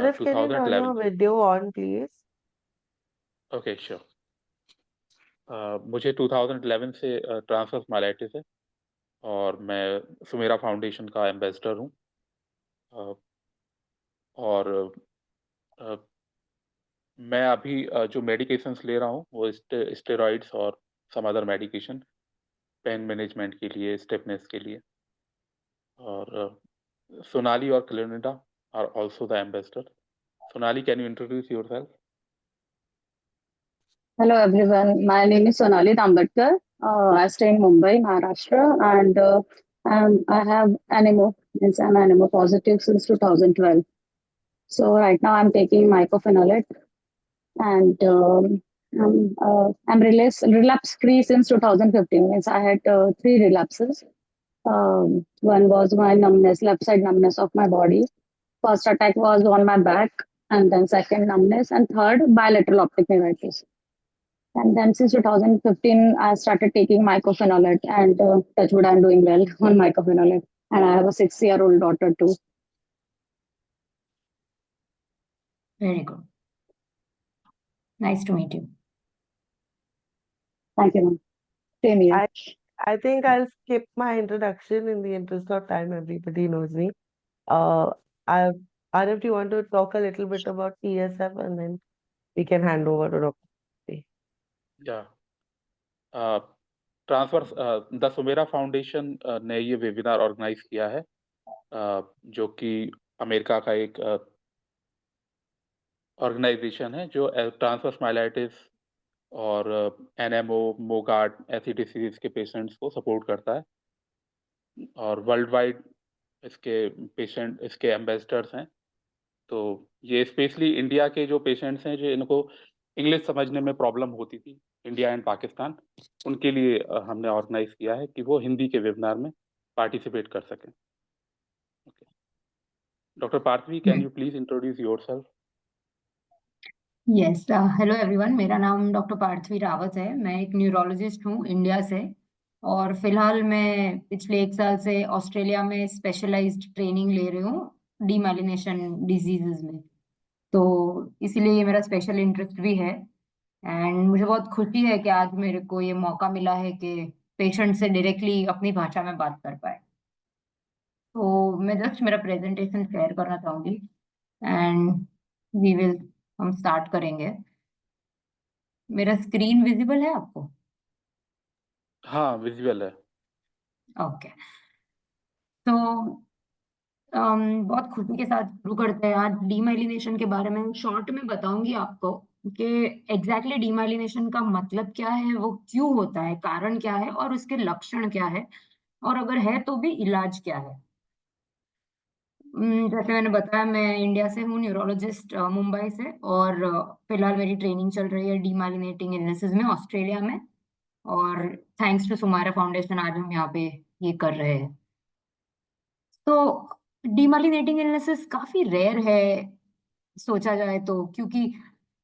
Arif, can you turn 2011 your से। video on, please? Okay sure. मुझे 2011 से transverse myelitis है और मैं सुमेरा फाउंडेशन का एम्बेसडर हूँ। अ, और अ, मैं अभी जो मेडिकेशंस ले रहा हूँ वो स्टेरॉइड्स और some other medication pain management के लिए, स्टिफनेस के लिए। और सोनाली और क्लिनिडा are also the ambassador. Sonali, can you introduce yourself? Hello everyone, my name is Sonali Tambadkar. I stay in Mumbai, Maharashtra, and I have anemo, means I'm anemo positive since 2012. So right now I'm taking mycophenolate, and I'm relapse free since 2015. Means I had three relapses. One was my numbness, left side numbness of my body. First attack was on my back, and then second numbness, and third bilateral optic neuritis. And then since 2015, I started taking mycophenolate, and touch wood, I'm doing well on mycophenolate. And I have a 6-year-old daughter too. Very good. Nice to meet you. Thank you, ma'am. Same here. I think I'll skip my introduction in the interest of time. Everybody knows me. Arif, do you want to talk a little bit about TSF, and then we can hand over to Dr. या transverse the Sumera foundation ने ये webinar organise किया है, जो कि America का एक organisation है जो ट्रांसवर्स माइलाइटिस और एनएमओ, मोगार्ड ऐसी डिसीज के पेशेंट्स को सपोर्ट करता है। और वर्ल्ड वाइड इसके एम्बेसडर्स हैं। तो ये स्पेशली इंडिया के जो पेशेंट्स हैं, जो इनको इंग्लिश समझने में प्रॉब्लम होती थी, इंडिया एंड पाकिस्तान, उनके लिए हमने ऑर्गेनाइज किया है कि वो हिंदी के वेबिनार में पार्टिसिपेट कर सकें। Okay, doctor Parthavi, can you please introduce yourself? Yes, hello everyone, मेरा नाम डॉक्टर पार्थवी रावत है। मैं एक न्यूरोलॉजिस्ट हूँ इंडिया से, और फिलहाल मैं पिछले 1 साल से ऑस्ट्रेलिया में स्पेशलाइज्ड ट्रेनिंग ले रही हूँ डीमाइलिनेशन डिजीजेज में। तो इसीलिए ये मेरा स्पेशल इंटरेस्ट भी है, एंड मुझे बहुत खुशी है कि आज मेरे को ये मौका मिला है कि पेशेंट से डायरेक्टली अपनी भाषा में बात कर पाए। तो मैं जस्ट मेरा प्रेजेंटेशन शेयर करना चाहूँगी, एंड हम स्टार्ट करेंगे। मेरा स्क्रीन विजिबल है आपको? हाँ, विजुअल है। ओके, तो बहुत खुशी के साथ शुरू करते हैं। आज डीमाइलिनेशन के बारे में शॉर्ट में बताऊंगी आपको कि एग्जैक्टली डीमाइलिनेशन का मतलब क्या है, वो क्यों होता है, कारण क्या है, और उसके लक्षण क्या है, और अगर है तो भी इलाज क्या है। जैसे मैंने बताया, मैं इंडिया से हूँ, न्यूरोलॉजिस्ट मुंबई से, और फिलहाल मेरी ट्रेनिंग चल रही है डीमाइलिनेटिंग इलनेसेस में ऑस्ट्रेलिया में, और थैंक्स टू सुमारा फाउंडेशन आज हम यहाँ पे ये कर रहे हैं। तो डीमाइलिनेटिंग इलनेसेस काफी रेयर है सोचा जाए तो, क्योंकि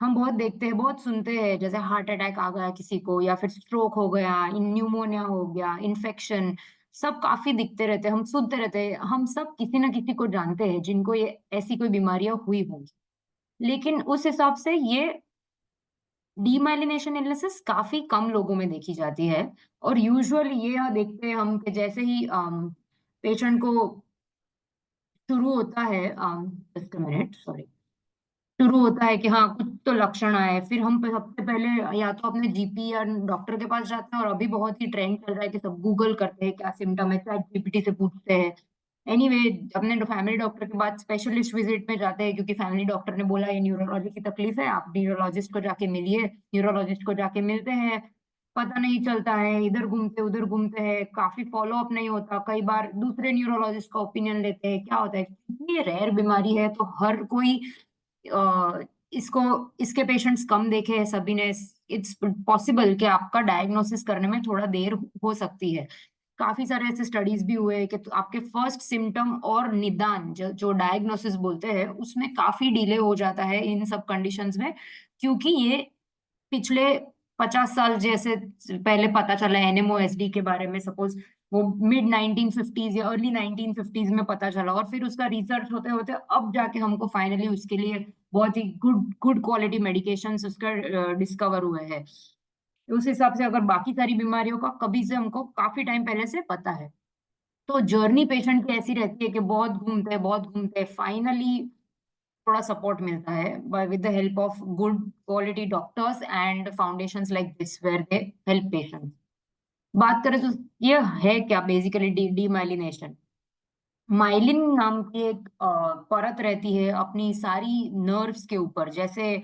हम बहुत देखते हैं, बहुत सुनते हैं, जैसे हार्ट अटैक आ गया किसी को, या फिर स्ट्रोक हो गया, न्यूमोनिया हो गया, इन्फेक्शन, सब काफी दिखते रहते हैं, हम सुनते रहते हैं। हम सब किसी ना किसी को जानते हैं जिनको ये ऐसी कोई बीमारियां हुई होंगी, लेकिन उस हिसाब से ये डीमाइलिनेशन इलनेसेस काफी कम लोगों में देखी जाती है। और यूजुअली ये देखते हैं हम कि जैसे ही पेशेंट को शुरू होता है, जस्ट अ मिनट, सॉरी, शुरू होता है कि हाँ कुछ तो लक्षण आए, फिर हम सबसे पहले या तो अपने जीपी या डॉक्टर के पास जाते हैं, और अभी बहुत ही ट्रेंड चल रहा है कि सब गूगल करते हैं क्या सिम्टम है, चैट जीपीटी से पूछते हैं। एनीवे, अपने फैमिली डॉक्टर के बाद स्पेशलिस्ट विजिट में जाते हैं, क्योंकि फैमिली डॉक्टर ने बोला ये न्यूरोलॉजी की तकलीफ है, आप न्यूरोलॉजिस्ट को जाके मिलिए। न्यूरोलॉजिस्ट को जाके मिलते हैं, पता नहीं चलता है, इधर घूमते उधर घूमते हैं, काफी फॉलो अप नहीं होता, कई बार दूसरे न्यूरोलॉजिस्ट का ओपिनियन लेते हैं। क्या होता है, क्योंकि ये रेयर बीमारी है तो हर कोई इसको, इसके पेशेंट्स कम देखे हैं सभी ने, इट्स पॉसिबल कि आपका डायग्नोसिस करने में थोड़ा देर हो सकती है। काफी सारे ऐसे स्टडीज भी हुए हैं कि तो आपके फर्स्ट सिम्टम और निदान जो डायग्नोसिस बोलते हैं उसमें काफी डिले हो जाता है इन सब कंडीशंस में, क्योंकि ये पिछले 50 साल जैसे पहले पता चला एनएमओएसडी के बारे में, सपोज वो मिड 1950s या अर्ली 1950s में पता चला, और फिर उसका रिसर्च होते होते अब जाके हमको फाइनली उसके लिए बहुत ही गुड क्वालिटी मेडिकेशंस उसका डिस्कवर हुए हैं। उस हिसाब से अगर बाकी सारी बीमारियों का कभी से हमको काफी टाइम पहले से पता है। तो जर्नी पेशेंट की ऐसी रहती है कि बहुत घूमते हैं, फाइनली थोड़ा सपोर्ट मिलता है with the help of good quality doctors and foundations like this where they help patients. बात करें तो ये है क्या बेसिकली डीमाइलिनेशन। माइलिन नाम की एक परत रहती है अपनी सारी नर्व्स के ऊपर। जैसे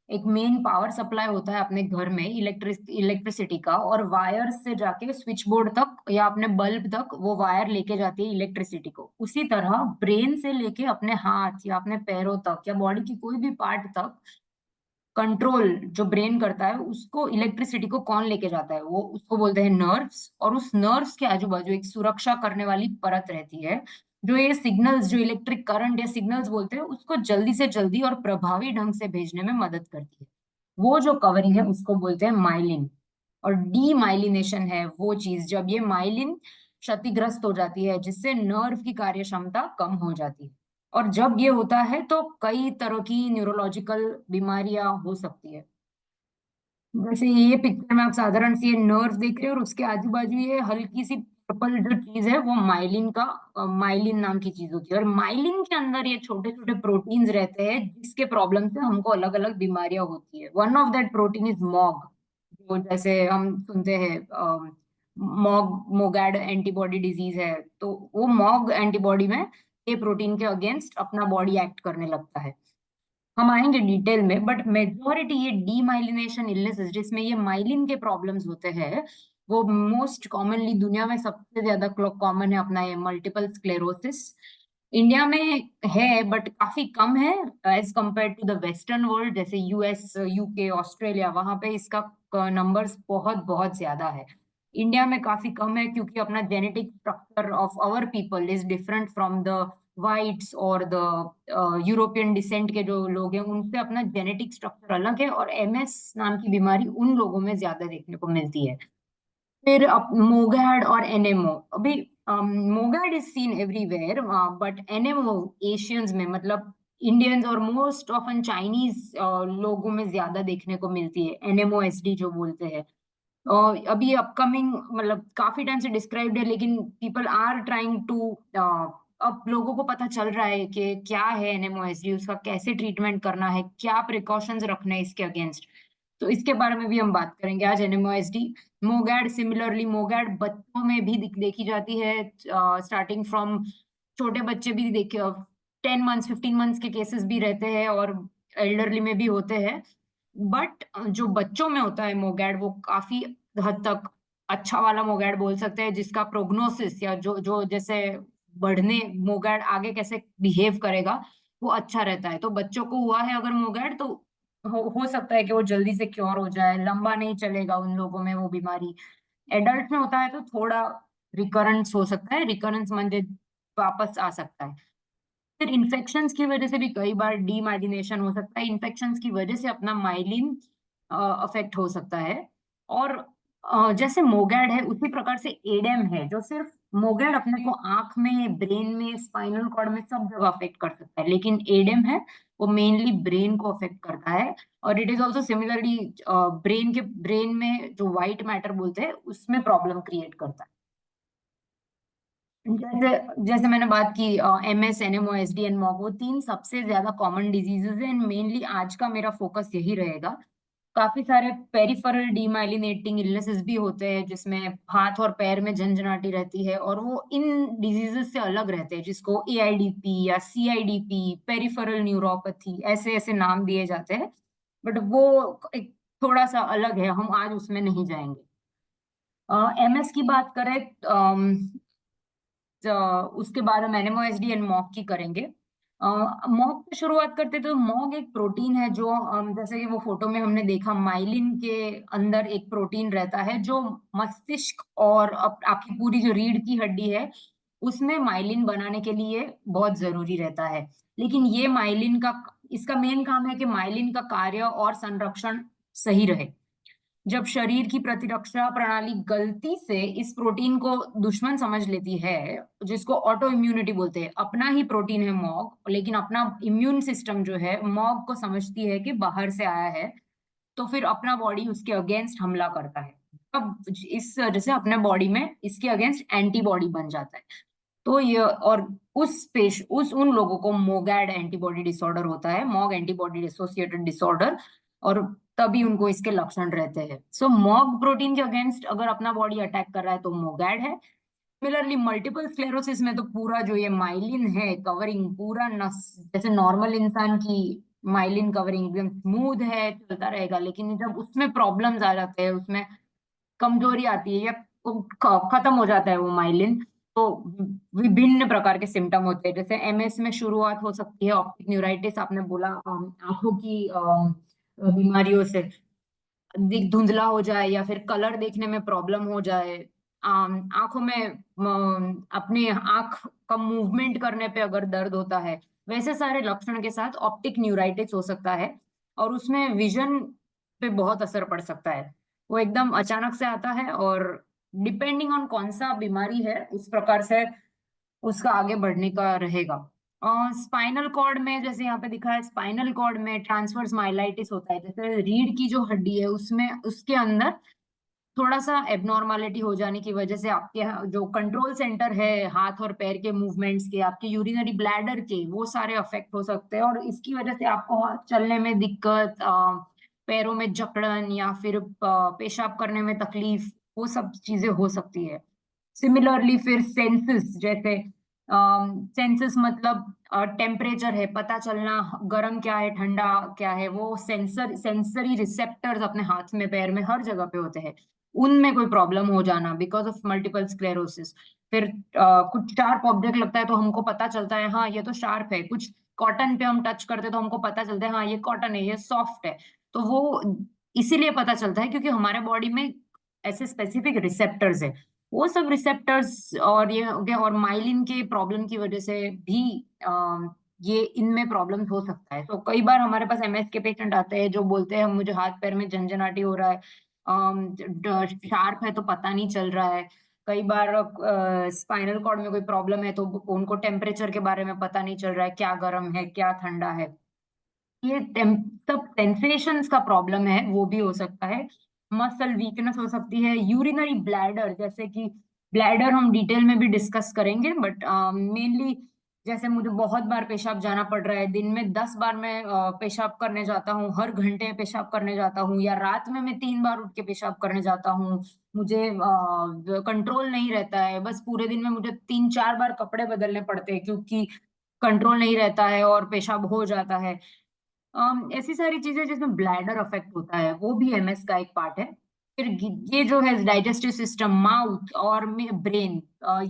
एक मेन पावर सप्लाई होता है अपने घर में इलेक्ट्रिसिटी का, और वायर से जाके स्विच बोर्ड तक या अपने बल्ब तक वो वायर लेके जाती है इलेक्ट्रिसिटी को। उसी तरह ब्रेन से लेके अपने हाथ या अपने पैरों तक या बॉडी की कोई भी पार्ट तक कंट्रोल जो ब्रेन करता है, उसको इलेक्ट्रिसिटी को कौन लेके जाता है, वो उसको बोलते हैं नर्व्स। और उस नर्व्स के आजू बाजू एक सुरक्षा करने वाली परत रहती है, जो ये सिग्नल्स, जो इलेक्ट्रिक करंट या सिग्नल्स बोलते हैं, उसको जल्दी से जल्दी और प्रभावी ढंग से भेजने में मदद करती है। वो जो कवरिंग है उसको बोलते हैं माइलिन। और डीमाइलिनेशन है वो चीज जब ये माइलिन क्षतिग्रस्त हो जाती है, जिससे नर्व की कार्य क्षमता कम हो जाती है। और जब ये होता है तो कई तरह की न्यूरोलॉजिकल बीमारियां हो सकती है। जैसे ये पिक्चर में आप साधारण सी ये नर्व देख रहे हैं, और उसके आजू बाजू ये हल्की सी पर्पल जो चीज है वो माइलिन नाम की चीज होती है। और माइलिन के अंदर ये छोटे छोटे प्रोटीन्स रहते हैं, जिसके प्रॉब्लम से हमको अलग अलग बीमारियां होती है। One of that protein is Mog, जो जैसे हम सुनते हैं मोगैड एंटीबॉडी डिजीज है, तो वो मॉग एंटीबॉडी में ये प्रोटीन के अगेंस्ट अपना बॉडी एक्ट करने लगता है। हम आएंगे डिटेल में, बट मेजॉरिटी ये डीमाइलिनेशन इलनेसेस जिसमें ये माइलिन के प्रॉब्लम्स होते हैं, वो मोस्ट कॉमनली दुनिया में सबसे ज्यादा कॉमन है अपना ये मल्टीपल स्क्लेरोसिस। इंडिया में है बट काफी कम है as compare to the western world, जैसे यूएस, यूके, ऑस्ट्रेलिया, वहां पे इसका नंबर्स बहुत बहुत ज्यादा है। इंडिया में काफी कम है क्योंकि अपना genetic structure of our people is different from the whites और द यूरोपियन डिसेंट के जो लोग हैं, उनसे अपना जेनेटिक स्ट्रक्चर अलग है, और एमएस नाम की बीमारी उन लोगों में ज्यादा देखने को मिलती है। फिर मोगैड और एनेमो, अभी MOGAD is seen everywhere, but NMO Asians में, मतलब इंडियंस और मोस्ट ऑफन चाइनीज लोगों में ज्यादा देखने को मिलती है, एनेमो एसडी जो बोलते हैं। अभी अपकमिंग, मतलब काफी टाइम से डिस्क्राइब्ड है, लेकिन पीपल आर ट्राइंग टू, अब लोगों को पता चल रहा है कि क्या है एनएमओएसडी, उसका कैसे ट्रीटमेंट करना है, क्या प्रिकॉशंस रखने हैं इसके अगेंस्ट। तो इसके बारे में भी हम बात करेंगे आज। एनएमओएसडी, मोगैड, सिमिलरली मोगैड बच्चों में भी देखी जाती है, स्टार्टिंग फ्रॉम छोटे बच्चे भी देखे, 10 मंथ्स 15 मंथ्स के केसेस भी रहते हैं, और एल्डरली में भी होते हैं। बट जो बच्चों में होता है मोगैड, वो काफी हद तक अच्छा वाला मोगैड बोल सकते हैं, जिसका प्रोग्नोसिस या जो जो जैसे बढ़ने मोगैड आगे कैसे बिहेव करेगा वो अच्छा रहता है। तो बच्चों को हुआ है अगर मोगैड, तो हो सकता है कि वो जल्दी से क्योर हो जाए, लंबा नहीं चलेगा उन लोगों में वो बीमारी। एडल्ट में होता है तो थोड़ा रिकरेंस हो सकता है, रिकरेंस म्हणजे वापस आ सकता है। फिर इन्फेक्शंस की वजह से भी कई बार डीमाइलिनेशन हो सकता है, इन्फेक्शंस की वजह से अपना माइलिन अफेक्ट हो सकता है। और जैसे मोगैड है उसी प्रकार से एडेम है, जो सिर्फ मोगैड अपने को आंख में, ब्रेन में, स्पाइनल कॉर्ड में सब जगह अफेक्ट कर सकता है, लेकिन एडेम है वो मेनली ब्रेन को अफेक्ट करता है। और it is also similarly brain में जो व्हाइट मैटर बोलते हैं उसमें प्रॉब्लम क्रिएट करता है। जैसे जैसे मैंने बात की, MS, NMO, SD and Mog, वो 3 सबसे ज्यादा कॉमन डिजीजेस हैं, एंड मेनली आज का मेरा फोकस यही रहेगा। काफी सारे पेरिफेरल डीमाइलिनेटिंग इलनेसेस भी होते हैं, जिसमें हाथ और पैर में झंझनाटी रहती है, और वो इन डिजीजेस से अलग रहते हैं, जिसको एआईडीपी या सीआईडीपी, पेरिफेरल न्यूरोपैथी, ऐसे ऐसे नाम दिए जाते हैं। बट वो एक थोड़ा सा अलग है, हम आज उसमें नहीं जाएंगे। एमएस की बात करें, उसके बाद हम एनएमओएसडी एंड मॉग की करेंगे। मॉग से शुरुआत करते तो मॉग एक प्रोटीन है जो, जैसे कि वो फोटो में हमने देखा, माइलिन के अंदर एक प्रोटीन रहता है जो मस्तिष्क और आपकी पूरी जो रीढ़ की हड्डी है उसमें माइलिन बनाने के लिए बहुत जरूरी रहता है। लेकिन ये इसका मेन काम है कि माइलिन का कार्य और संरक्षण सही रहे। जब शरीर की प्रतिरक्षा प्रणाली गलती से इस प्रोटीन को दुश्मन समझ लेती है, जिसको ऑटो इम्यूनिटी बोलते हैं, अपना ही प्रोटीन है मॉग, लेकिन अपना इम्यून सिस्टम जो है मॉग को समझती है कि बाहर से आया है, तो फिर अपना बॉडी उसके अगेंस्ट हमला करता है। अब इस जैसे अपने बॉडी में इसके अगेंस्ट एंटीबॉडी बन जाता है। तो ये और उस उन लोगों को मोगैड एंटीबॉडी डिसऑर्डर होता है, मॉग एंटीबॉडी एसोसिएटेड डिसऑर्डर, और तभी उनको इसके लक्षण रहते हैं। सो मॉग प्रोटीन के अगेंस्ट अगर अपना बॉडी अटैक कर रहा है तो मोगैड है। सिमिलरली मल्टीपल स्क्लेरोसिस में तो पूरा जो ये माइलिन है कवरिंग, पूरा नस, जैसे नॉर्मल इंसान की माइलिन कवरिंग एकदम स्मूथ है, चलता रहेगा, लेकिन जब उसमें प्रॉब्लम्स आ जाते हैं, उसमें कमजोरी आती है या खत्म हो जाता है वो माइलिन, तो विभिन्न प्रकार के सिम्टम होते हैं। जैसे एमएस में शुरुआत हो सकती है ऑप्टिक न्यूराइटिस, आपने बोला, आंखों की बीमारियों से, धुंधला हो जाए या फिर कलर देखने में प्रॉब्लम हो जाए, आंखों में अपने आंख का मूवमेंट करने पे अगर दर्द होता है, वैसे सारे लक्षण के साथ ऑप्टिक न्यूराइटिस हो सकता है, और उसमें विजन पे बहुत असर पड़ सकता है। वो एकदम अचानक से आता है, और डिपेंडिंग ऑन कौन सा बीमारी है उस प्रकार से उसका आगे बढ़ने का रहेगा। स्पाइनल कॉर्ड में जैसे यहाँ पे दिखा है, स्पाइनल कॉर्ड में ट्रांसवर्स माइलाइटिस होता है, जैसे रीढ़ की जो हड्डी है उसमें, उसके अंदर थोड़ा सा एबनॉर्मालिटी हो जाने की वजह से आपके जो कंट्रोल सेंटर है हाथ और पैर के मूवमेंट्स के, आपके यूरिनरी ब्लैडर के, वो सारे अफेक्ट हो सकते हैं, और इसकी वजह से आपको चलने में दिक्कत, पैरों में जकड़न, या फिर पेशाब करने में तकलीफ, वो सब चीजें हो सकती है। सिमिलरली फिर सेंसेस, जैसे सेंसेस मतलब टेम्परेचर है, पता चलना गर्म क्या है ठंडा क्या है, वो सेंसरी रिसेप्टर्स अपने हाथ में पैर में हर जगह पे होते हैं, उनमें कोई प्रॉब्लम हो जाना बिकॉज ऑफ मल्टीपल स्क्लेरोसिस। फिर कुछ शार्प ऑब्जेक्ट लगता है तो हमको पता चलता है हाँ ये तो शार्प है, कुछ कॉटन पे हम टच करते हैं तो हमको पता चलता है हाँ ये कॉटन है, ये सॉफ्ट है। तो वो इसीलिए पता चलता है क्योंकि हमारे बॉडी में ऐसे स्पेसिफिक रिसेप्टर्स है, वो सब रिसेप्टर्स और ये हो गया, और माइलिन के प्रॉब्लम की वजह से भी ये इनमें प्रॉब्लम्स हो सकता है। तो कई बार हमारे पास एमएस के पेशेंट आते हैं जो बोलते हैं मुझे हाथ पैर में झंझनाटी हो रहा है, शार्प है तो पता नहीं चल रहा है। कई बार स्पाइनल कॉर्ड में कोई प्रॉब्लम है तो उनको टेम्परेचर के बारे में पता नहीं चल रहा है, क्या गर्म है क्या ठंडा है। ये सब सेंसेशंस का प्रॉब्लम है, वो भी हो सकता है। मसल वीकनेस हो सकती है, यूरिनरी ब्लैडर, जैसे कि ब्लैडर हम डिटेल में भी डिस्कस करेंगे, बट मेनली जैसे मुझे बहुत बार पेशाब जाना पड़ रहा है, दिन में 10 बार मैं पेशाब करने जाता हूँ, हर घंटे पेशाब करने जाता हूँ, या रात में मैं 3 बार उठ के पेशाब करने जाता हूँ, मुझे कंट्रोल नहीं रहता है, बस पूरे दिन में मुझे 3-4 बार कपड़े बदलने पड़ते हैं क्योंकि कंट्रोल नहीं रहता है और पेशाब हो जाता है। ऐसी सारी चीजें जिसमें ब्लैडर अफेक्ट होता है, वो भी एमएस का एक पार्ट है। फिर ये जो है डाइजेस्टिव सिस्टम, माउथ और ब्रेन,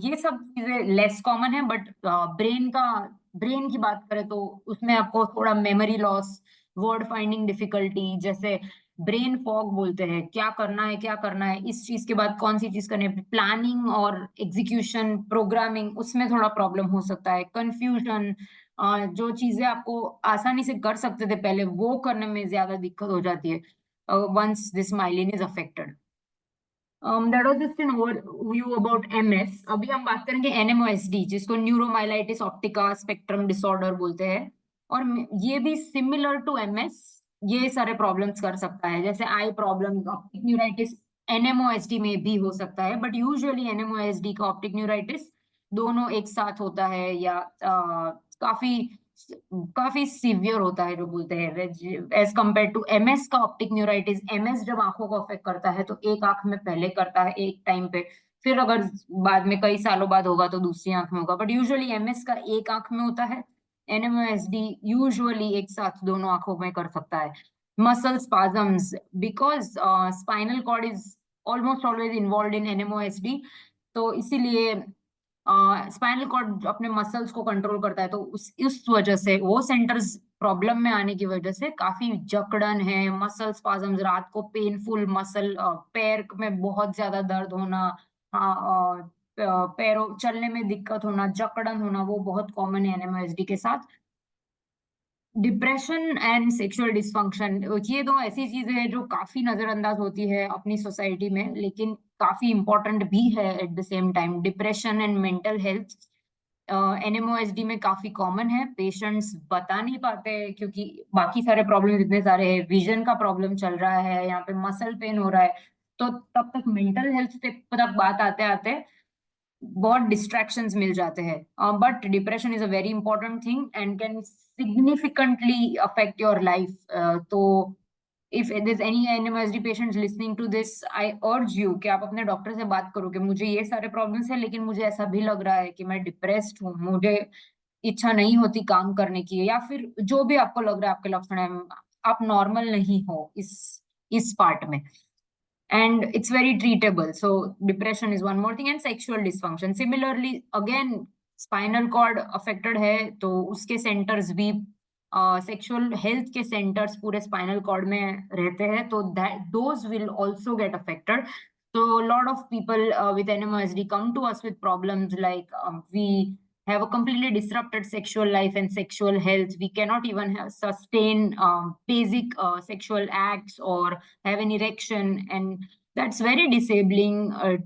ये सब चीजें लेस कॉमन है, बट ब्रेन की बात करें तो उसमें आपको थोड़ा memory loss, word finding difficulty, जैसे ब्रेन फॉग बोलते हैं, क्या करना है क्या करना है, इस चीज के बाद कौन सी चीज करनी है, प्लानिंग और एग्जीक्यूशन, प्रोग्रामिंग, उसमें थोड़ा प्रॉब्लम हो सकता है, कंफ्यूजन, जो चीजें आपको आसानी से कर सकते थे पहले वो करने में ज्यादा दिक्कत हो जाती है once this myelin is affected. That was just an overview about MS. अभी हम बात करेंगे एनएमओएसडी, जिसको न्यूरोमाइलाइटिस ऑप्टिका स्पेक्ट्रम डिसऑर्डर बोलते हैं, और ये भी सिमिलर टू एमएस ये सारे प्रॉब्लम्स कर सकता है, जैसे आई प्रॉब्लम, ऑप्टिक न्यूराइटिस एनएमओएसडी में भी हो सकता है, बट यूजुअली एनएमओएसडी का ऑप्टिक न्यूराइटिस दोनों एक साथ होता है, या काफी काफी सीवियर होता है जो बोलते हैं, एज कम्पेयर टू एमएस का ऑप्टिक न्यूराइटिस। एमएस जब आंखों को अफेक्ट करता है तो एक आंख में पहले करता है एक टाइम पे, फिर अगर बाद में कई सालों बाद होगा तो दूसरी आंख में होगा, बट यूजुअली एमएस का एक आंख में होता है, एनएमओएसडी यूजुअली एक साथ दोनों आंखों में कर सकता है। Muscle spasms, because spinal cord is almost always involve in NMOSD, तो इसीलिए स्पाइनल कॉर्ड अपने मसल्स को कंट्रोल करता है, तो उस वजह से वो सेंटर्स प्रॉब्लम में आने की वजह से काफी जकड़न है, मसल स्पाजम्स, रात को पेनफुल मसल, पैर में बहुत ज्यादा दर्द होना, हाँ, पैरों चलने में दिक्कत होना, जकड़न होना, वो बहुत कॉमन है एनएमओएसडी के साथ। डिप्रेशन एंड सेक्सुअल डिसफंक्शन, ये दो ऐसी चीजें हैं जो काफी नजरअंदाज होती है अपनी सोसाइटी में, लेकिन काफी इंपॉर्टेंट भी है at the same time. Depression and mental health NMOSD में काफी कॉमन है। पेशेंट्स बता नहीं पाते क्योंकि बाकी सारे प्रॉब्लम इतने सारे हैं, विजन का प्रॉब्लम चल रहा है, यहाँ पे मसल पेन हो रहा है, तो तब तक मेंटल हेल्थ तक बात आते आते बहुत डिस्ट्रैक्शंस मिल जाते हैं। But depression is a very important thing and can significantly affect your life. तो if there's any NMOSD patients listening to this, I urge you कि आप अपने डॉक्टर से बात करो कि मुझे ये सारे प्रॉब्लम्स है, लेकिन मुझे ऐसा भी लग रहा है कि मैं डिप्रेस्ड हूँ, मुझे इच्छा नहीं होती काम करने की, या फिर जो भी आपको लग रहा है आपके लक्षण है, आप नॉर्मल नहीं हो इस पार्ट में, and it's very treatable. So depression is one more thing, and sexual dysfunction similarly, again spinal cord affected है तो उसके centers भी sexual health के centers पूरे spinal cord में रहते हैं, तो that those will also get affected. So a lot of people with NMOSD come to us with problems like we have a completely disrupted sexual life and sexual health. We cannot even sustain basic sexual acts or have an erection, and that's very disabling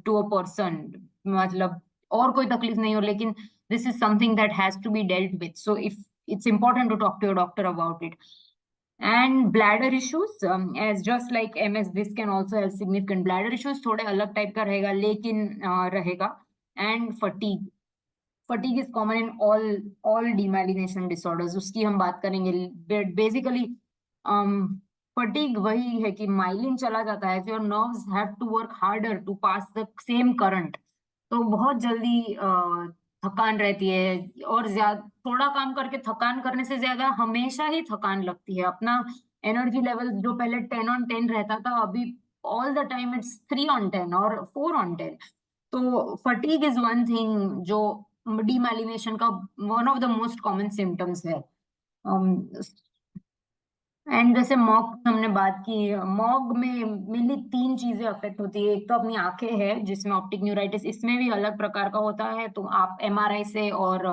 to a person. मतलब और कोई तकलीफ नहीं हो, लेकिन this is something that has to be dealt with. So if it's important to talk to your doctor about it. And bladder issues, as just like MS, this can also have significant bladder issues. थोड़े अलग type का रहेगा, लेकिन रहेगा. And fatigue is common in all demyelination disorders. उसकी हम बात करेंगे. Basically fatigue वही है कि माइलिन चला जाता है, your nerves have to work harder to pass the same current. तो बहुत जल्दी थकान रहती है, और ज्यादा थोड़ा काम करके थकान करने से ज्यादा हमेशा ही थकान लगती है. अपना एनर्जी लेवल जो पहले 10 on 10 रहता था, अभी all the time it's 3 on 10 और 4 on 10. तो फटीग इज वन थिंग जो डीमाइलिनेशन का one of the most common symptoms है. एंड जैसे मॉग हमने बात की, मॉग में मेनली 3 चीजें अफेक्ट होती है. एक तो अपनी आंखें है जिसमें ऑप्टिक न्यूराइटिस, इसमें भी अलग प्रकार का होता है, तो आप MRI से और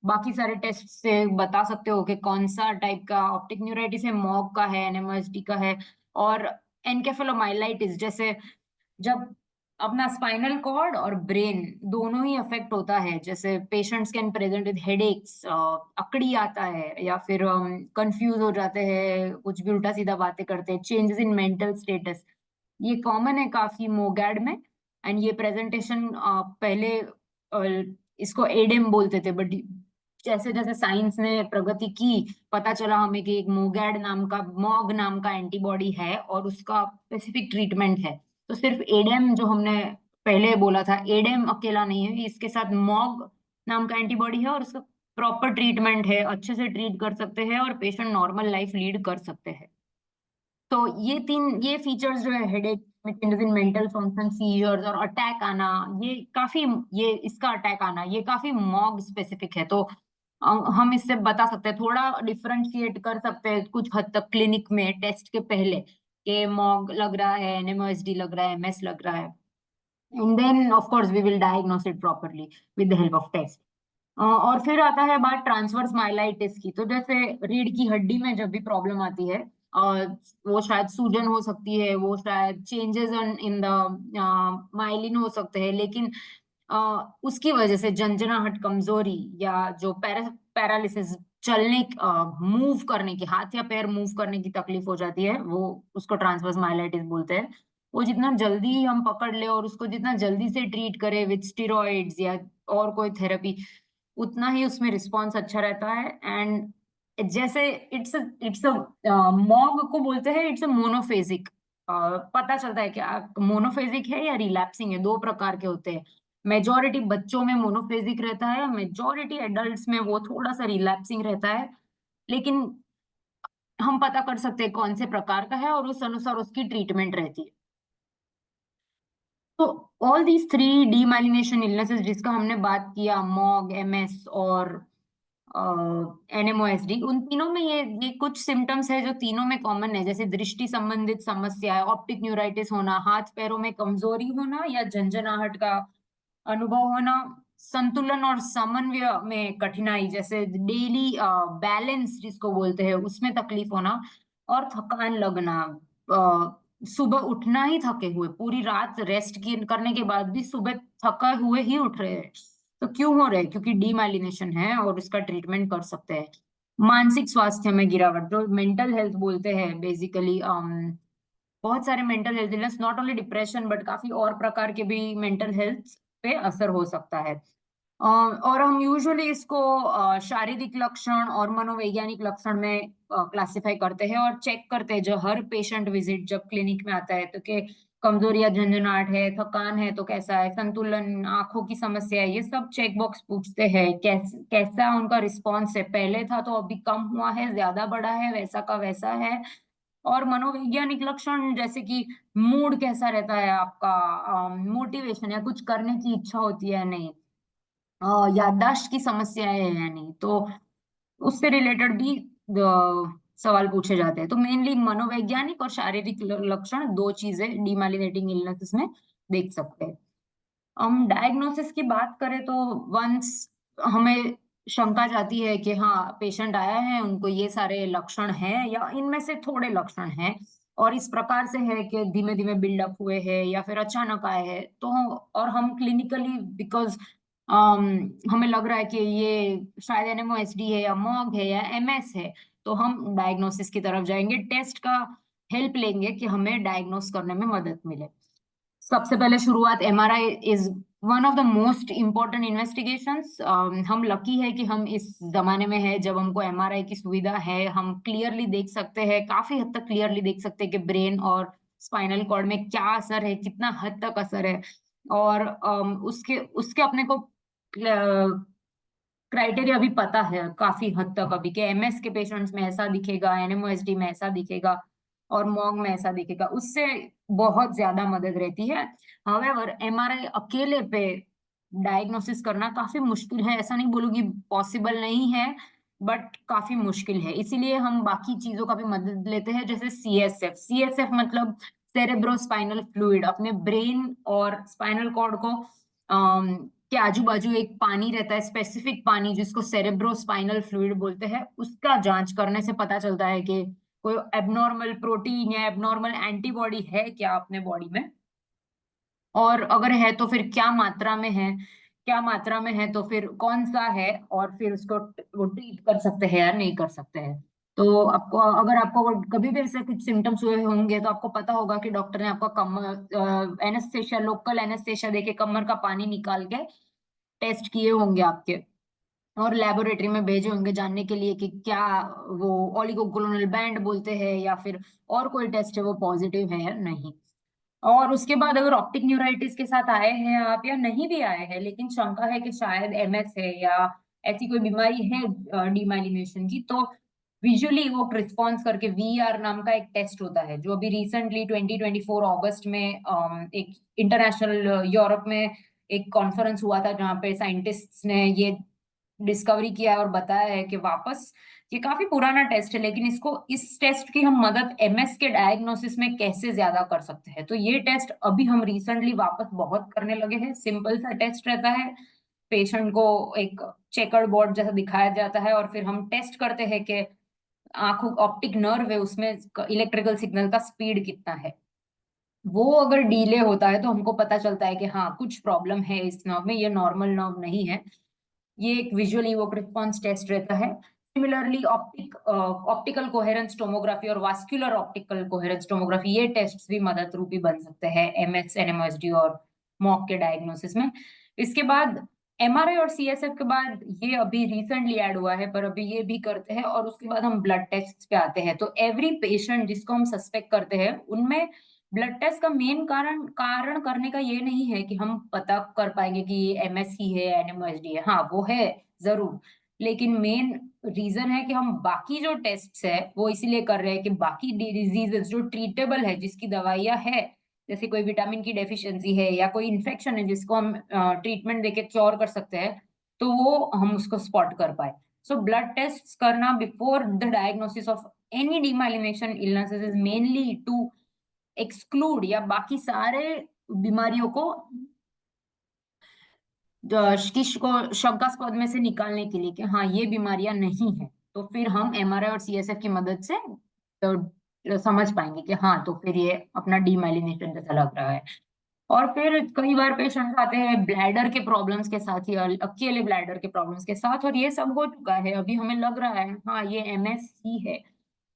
बाकी सारे टेस्ट से बता सकते हो कि कौन सा टाइप का ऑप्टिक न्यूराइटिस है, मॉग का है, NMOSD का है. और एनकेफेलोमाइलाइटिस, जैसे जब अपना स्पाइनल कॉर्ड और ब्रेन दोनों ही अफेक्ट होता है, जैसे patients can present with headaches, अकड़ी आता है, या फिर कंफ्यूज हो जाते हैं, कुछ भी उल्टा सीधा बातें करते हैं, चेंजेस इन मेंटल स्टेटस, ये कॉमन है काफी मोगैड में. एंड ये प्रेजेंटेशन पहले इसको एडेम बोलते थे, बट जैसे जैसे साइंस ने प्रगति की, पता चला हमें कि एक मोगैड नाम का, मॉग नाम का एंटीबॉडी है और उसका स्पेसिफिक ट्रीटमेंट है. तो सिर्फ एडेम जो हमने पहले बोला था, एडेम अकेला नहीं है, इसके साथ मॉग नाम का एंटीबॉडी है और उसका प्रॉपर ट्रीटमेंट है, अच्छे से ट्रीट कर सकते हैं और पेशेंट नॉर्मल लाइफ लीड कर सकते हैं. तो ये फीचर्स जो है, headache, changes in mental function, seizures और अटैक आना, ये इसका अटैक आना, ये काफी मॉग स्पेसिफिक है. तो हम इससे बता सकते हैं, थोड़ा डिफरेंशिएट कर सकते हैं कुछ हद तक क्लिनिक में टेस्ट के पहले, कि मॉग लग रहा है, NMOSD लग रहा है, MS लग रहा है, and then of course we will diagnose it properly with the help of test. और फिर आता है बात ट्रांसवर्स माइलाइटिस की. तो जैसे रीढ़ की हड्डी में जब भी प्रॉब्लम आती है, वो शायद सूजन हो सकती है, वो शायद चेंजेस इन द माइलिन हो सकते हैं, लेकिन उसकी वजह से झंझनाहट, कमजोरी, या जो पैरालिसिस, चलने, मूव करने की, हाथ या पैर मूव करने की तकलीफ हो जाती है, वो उसको ट्रांसवर्स माइलाइटिस बोलते हैं. वो जितना जल्दी हम पकड़ ले और उसको जितना जल्दी से ट्रीट करें विद स्टेरॉइड्स या और कोई थेरेपी, उतना ही उसमें रिस्पॉन्स अच्छा रहता है. एंड जैसे इट्स मॉग को बोलते हैं इट्स अ मोनोफेजिक. पता चलता है कि मोनोफेजिक है या रिलैप्सिंग है, 2 प्रकार के होते हैं. मेजॉरिटी बच्चों में मोनोफेजिक रहता है, मेजॉरिटी एडल्ट्स में वो थोड़ा सा रिलैप्सिंग रहता है, लेकिन हम पता कर सकते हैं कौन से प्रकार का है और उस अनुसार उसकी ट्रीटमेंट रहती है. तो ऑल दीज 3 डीमाइलिनेशन इलनेसेस जिसका हमने बात किया, मॉग, MS और NMOSD, उन तीनों में ये कुछ सिम्टम्स है जो तीनों में कॉमन है, जैसे दृष्टि संबंधित समस्या है, ऑप्टिक न्यूराइटिस होना, हाथ पैरों में कमजोरी होना या झंझनाहट का अनुभव होना, संतुलन और समन्वय में कठिनाई, जैसे डेली बैलेंस जिसको बोलते हैं उसमें तकलीफ होना, और थकान लगना, सुबह उठना ही थके हुए, पूरी रात रेस्ट करने के बाद भी सुबह थके हुए ही उठ रहे हैं। तो क्यों हो रहे हैं? क्योंकि डीमाइलिनेशन है और उसका ट्रीटमेंट कर सकते हैं। मानसिक स्वास्थ्य में गिरावट, जो मेंटल हेल्थ बोलते हैं बेसिकली, बहुत सारे mental health illness, not only depression but काफी और प्रकार के भी मेंटल हेल्थ पे असर हो सकता है। और हम यूजुअली इसको शारीरिक लक्षण और मनोवैज्ञानिक लक्षण में क्लासिफाई करते हैं और चेक करते हैं जो हर पेशेंट विजिट जब क्लिनिक में आता है, तो कि कमजोरी या झंझनाहट है, थकान है तो कैसा है, संतुलन, आंखों की समस्या है, ये सब चेक बॉक्स पूछते हैं। कैसा उनका रिस्पॉन्स है, पहले था तो अभी कम हुआ है, ज्यादा बढ़ा है, वैसा का वैसा है। और मनोवैज्ञानिक लक्षण जैसे कि मूड कैसा रहता है आपका, मोटिवेशन या कुछ करने की इच्छा होती है नहीं, याददाश्त की समस्याएं है या नहीं, तो उससे रिलेटेड भी सवाल पूछे जाते हैं। तो मेनली मनोवैज्ञानिक और शारीरिक लक्षण, दो चीजें डीमाइलिनेटिंग इलनेसेस में देख सकते हैं। हम डायग्नोसिस की बात करें तो वंस हमें शंका जाती है कि हाँ पेशेंट आया है, उनको ये सारे लक्षण हैं या इनमें से थोड़े लक्षण हैं और इस प्रकार से है कि धीमे धीमे बिल्डअप हुए हैं या फिर अचानक आए हैं, तो और हम क्लिनिकली बिकॉज हमें लग रहा है कि ये शायद एनएमओएसडी है या मॉग है या एमएस है, तो हम डायग्नोसिस की तरफ जाएंगे, टेस्ट का हेल्प लेंगे कि हमें डायग्नोस करने में मदद मिले। सबसे पहले शुरुआत MRI is one of the most important investigations. हम लकी है कि हम इस जमाने में है जब हमको एमआरआई की सुविधा है, हम क्लियरली देख सकते हैं, काफी हद तक क्लियरली देख सकते हैं कि ब्रेन और स्पाइनल कॉर्ड में क्या असर है, कितना हद तक असर है, और उसके उसके अपने को क्राइटेरिया भी पता है काफी हद तक अभी, के एमएस के पेशेंट्स में ऐसा दिखेगा, एनएमओएसडी में ऐसा दिखेगा और मॉग में ऐसा दिखेगा, उससे बहुत ज्यादा मदद रहती है। हाउएवर एमआरआई अकेले पे डायग्नोसिस करना काफी मुश्किल है, ऐसा नहीं बोलूंगी पॉसिबल नहीं है, बट काफी मुश्किल है, इसीलिए हम बाकी चीजों का भी मदद लेते हैं, जैसे सीएसएफ। सीएसएफ मतलब सेरेब्रोस्पाइनल फ्लूइड, अपने ब्रेन और स्पाइनल कॉर्ड को के आजू बाजू एक पानी रहता है, स्पेसिफिक पानी जिसको सेरेब्रोस्पाइनल फ्लूइड बोलते हैं, उसका जांच करने से पता चलता है कि कोई एबनॉर्मल प्रोटीन या एबनॉर्मल एंटीबॉडी है क्या अपने बॉडी में, और अगर है तो फिर क्या मात्रा में है, क्या मात्रा में है तो फिर कौन सा है, और फिर उसको वो ट्रीट कर सकते हैं या नहीं कर सकते हैं। तो आपको अगर आपको कभी भी ऐसे कुछ सिम्टम्स हुए होंगे तो आपको पता होगा कि डॉक्टर ने आपका कमर एनेस्थेशिया, लोकल एनेस्थेशिया देके कमर का पानी निकाल के टेस्ट किए होंगे आपके, और लेबोरेटरी में भेजे होंगे जानने के लिए कि क्या वो ओलिगोक्लोनल बैंड बोलते हैं या फिर और कोई टेस्ट है वो पॉजिटिव है या नहीं। और उसके बाद अगर ऑप्टिक न्यूराइटिस के साथ आए हैं आप या नहीं भी आए हैं लेकिन शंका है कि शायद एमएस है या ऐसी कोई बीमारी है डीमाइलिनेशन की, तो विजुअली वो रिस्पॉन्स करके वीआर नाम का एक टेस्ट होता है, जो अभी रिसेंटली 2024 अगस्त में एक इंटरनेशनल यूरोप में एक कॉन्फ्रेंस हुआ था जहाँ पे साइंटिस्ट्स ने ये डिस्कवरी किया और बताया है कि वापस, ये काफी पुराना टेस्ट है लेकिन इसको, इस टेस्ट की हम मदद एमएस के डायग्नोसिस में कैसे ज्यादा कर सकते हैं, तो ये टेस्ट अभी हम रिसेंटली वापस बहुत करने लगे हैं। सिंपल सा टेस्ट रहता है, पेशेंट को एक चेकर बोर्ड जैसा दिखाया जाता है और फिर हम टेस्ट करते हैं कि आंखों ऑप्टिक नर्व है उसमें इलेक्ट्रिकल सिग्नल का स्पीड कितना है, वो अगर डीले होता है तो हमको पता चलता है कि हाँ कुछ प्रॉब्लम है इस नर्व में, ये नॉर्मल नर्व नहीं है। ये एक विजुअल इवोक रिस्पॉन्स टेस्ट रहता है। सिमिलरली ऑप्टिकल कोहेरेंस टोमोग्राफी और वास्कुलर ऑप्टिकल कोहेरेंस टोमोग्राफी, ये टेस्ट भी मदद रूपी बन सकते हैं एमएस, एनएमओएसडी और मॉक के डायग्नोसिस में। इसके बाद एमआरआई और सीएसएफ के बाद ये अभी रिसेंटली ऐड हुआ है पर अभी ये भी करते हैं, और उसके बाद हम ब्लड टेस्ट पे आते हैं। तो एवरी पेशेंट जिसको हम सस्पेक्ट करते हैं उनमें ब्लड टेस्ट का मेन कारण करने का ये नहीं है कि हम पता कर पाएंगे कि ये एमएस ही है, एनएमओएसडी है, हाँ वो है जरूर, लेकिन मेन रीजन है कि हम बाकी जो टेस्ट है वो इसीलिए कर रहे हैं कि बाकी डिजीजेस जो ट्रीटेबल है, जिसकी दवाइयां है, जैसे कोई विटामिन की डेफिशिएंसी है या कोई इन्फेक्शन है जिसको हम ट्रीटमेंट देके क्योर कर सकते हैं, तो वो हम उसको स्पॉट कर पाए। सो ब्लड टेस्ट करना before the diagnosis of any demyelination illnesses is mainly to exclude या बाकी सारे बीमारियों को को शंकास्पद में से निकालने के लिए कि हाँ ये बीमारियां नहीं है, तो फिर हम एमआरआई और सीएसएफ की मदद से समझ पाएंगे कि हाँ तो फिर ये अपना डीमाइलिनेशन जैसा लग रहा है। और फिर कई बार पेशेंट्स आते हैं ब्लैडर के प्रॉब्लम्स के साथ या अकेले ब्लैडर के प्रॉब्लम्स के साथ, और ये सब हो चुका है, अभी हमें लग रहा है हाँ ये एमएस ही है,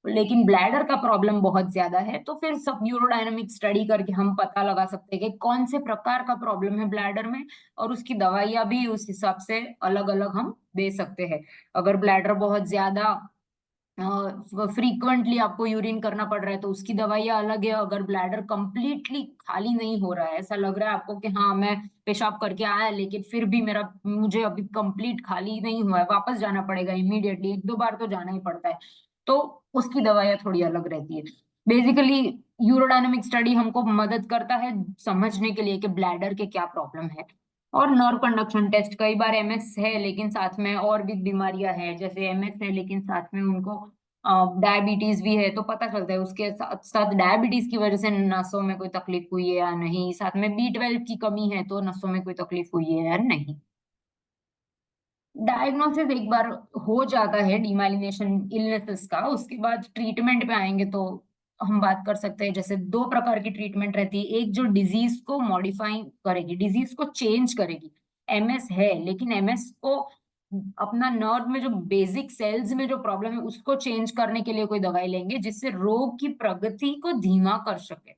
लेकिन ब्लैडर का प्रॉब्लम बहुत ज्यादा है। तो फिर सब न्यूरोडायनामिक स्टडी करके हम पता लगा सकते हैं कि कौन से प्रकार का प्रॉब्लम है ब्लैडर में, और उसकी दवाइयां भी उस हिसाब से अलग अलग हम दे सकते हैं। अगर ब्लैडर बहुत ज्यादा फ्रीक्वेंटली आपको यूरिन करना पड़ रहा है तो उसकी दवाइयां अलग है। अगर ब्लैडर कंप्लीटली खाली नहीं हो रहा है, ऐसा लग रहा है आपको कि हाँ मैं पेशाब करके आया लेकिन फिर भी मुझे अभी कंप्लीट खाली नहीं हुआ है, वापस जाना पड़ेगा इमीडिएटली, 1-2 बार तो जाना ही पड़ता है, तो उसकी दवाइयां थोड़ी अलग रहती है। बेसिकली यूरोडायनामिक स्टडी हमको मदद करता है समझने के लिए कि ब्लैडर के क्या प्रॉब्लम है। और नर्व कंडक्शन टेस्ट, कई बार एमएस है लेकिन साथ में और भी बीमारियां हैं, जैसे एमएस है लेकिन साथ में उनको डायबिटीज भी है, तो पता चलता है उसके साथ साथ डायबिटीज की वजह से नसों में कोई तकलीफ हुई है या नहीं, साथ में B12 की कमी है तो नसों में कोई तकलीफ हुई है या नहीं। डायग्नोसिस एक बार हो जाता है डीमाइलिनेशन इलनेसेस का, उसके बाद ट्रीटमेंट पे आएंगे तो हम बात कर सकते हैं। जैसे 2 प्रकार की ट्रीटमेंट रहती है, एक जो डिजीज को मॉडिफाई करेगी, डिजीज को चेंज करेगी। एमएस है लेकिन एमएस को अपना नर्व में जो बेसिक सेल्स में जो प्रॉब्लम है उसको चेंज करने के लिए कोई दवाई लेंगे जिससे रोग की प्रगति को धीमा कर सके।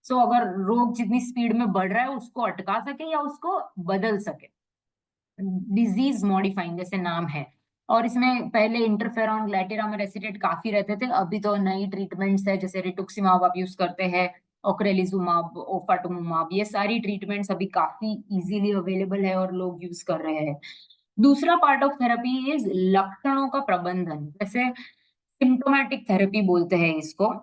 सो अगर रोग जितनी स्पीड में बढ़ रहा है उसको अटका सके या उसको बदल सके, डिजीज मॉडिफाइंग जैसे नाम है। और इसमें पहले इंटरफेरॉन ग्लैटिरामर एसिटेट काफी रहते थे, अभी तो नई ट्रीटमेंट्स है जैसे रिटुक्सिमाब आप यूज करते हैं, ओक्रेलिजुमाब, ओफाटुमुमाब, ये सारी ट्रीटमेंट्स अभी काफी इजीली अवेलेबल है और लोग यूज कर रहे हैं। दूसरा पार्ट ऑफ थेरेपी इज लक्षणों का प्रबंधन, जैसे सिम्टोमेटिक थेरेपी बोलते हैं इसको।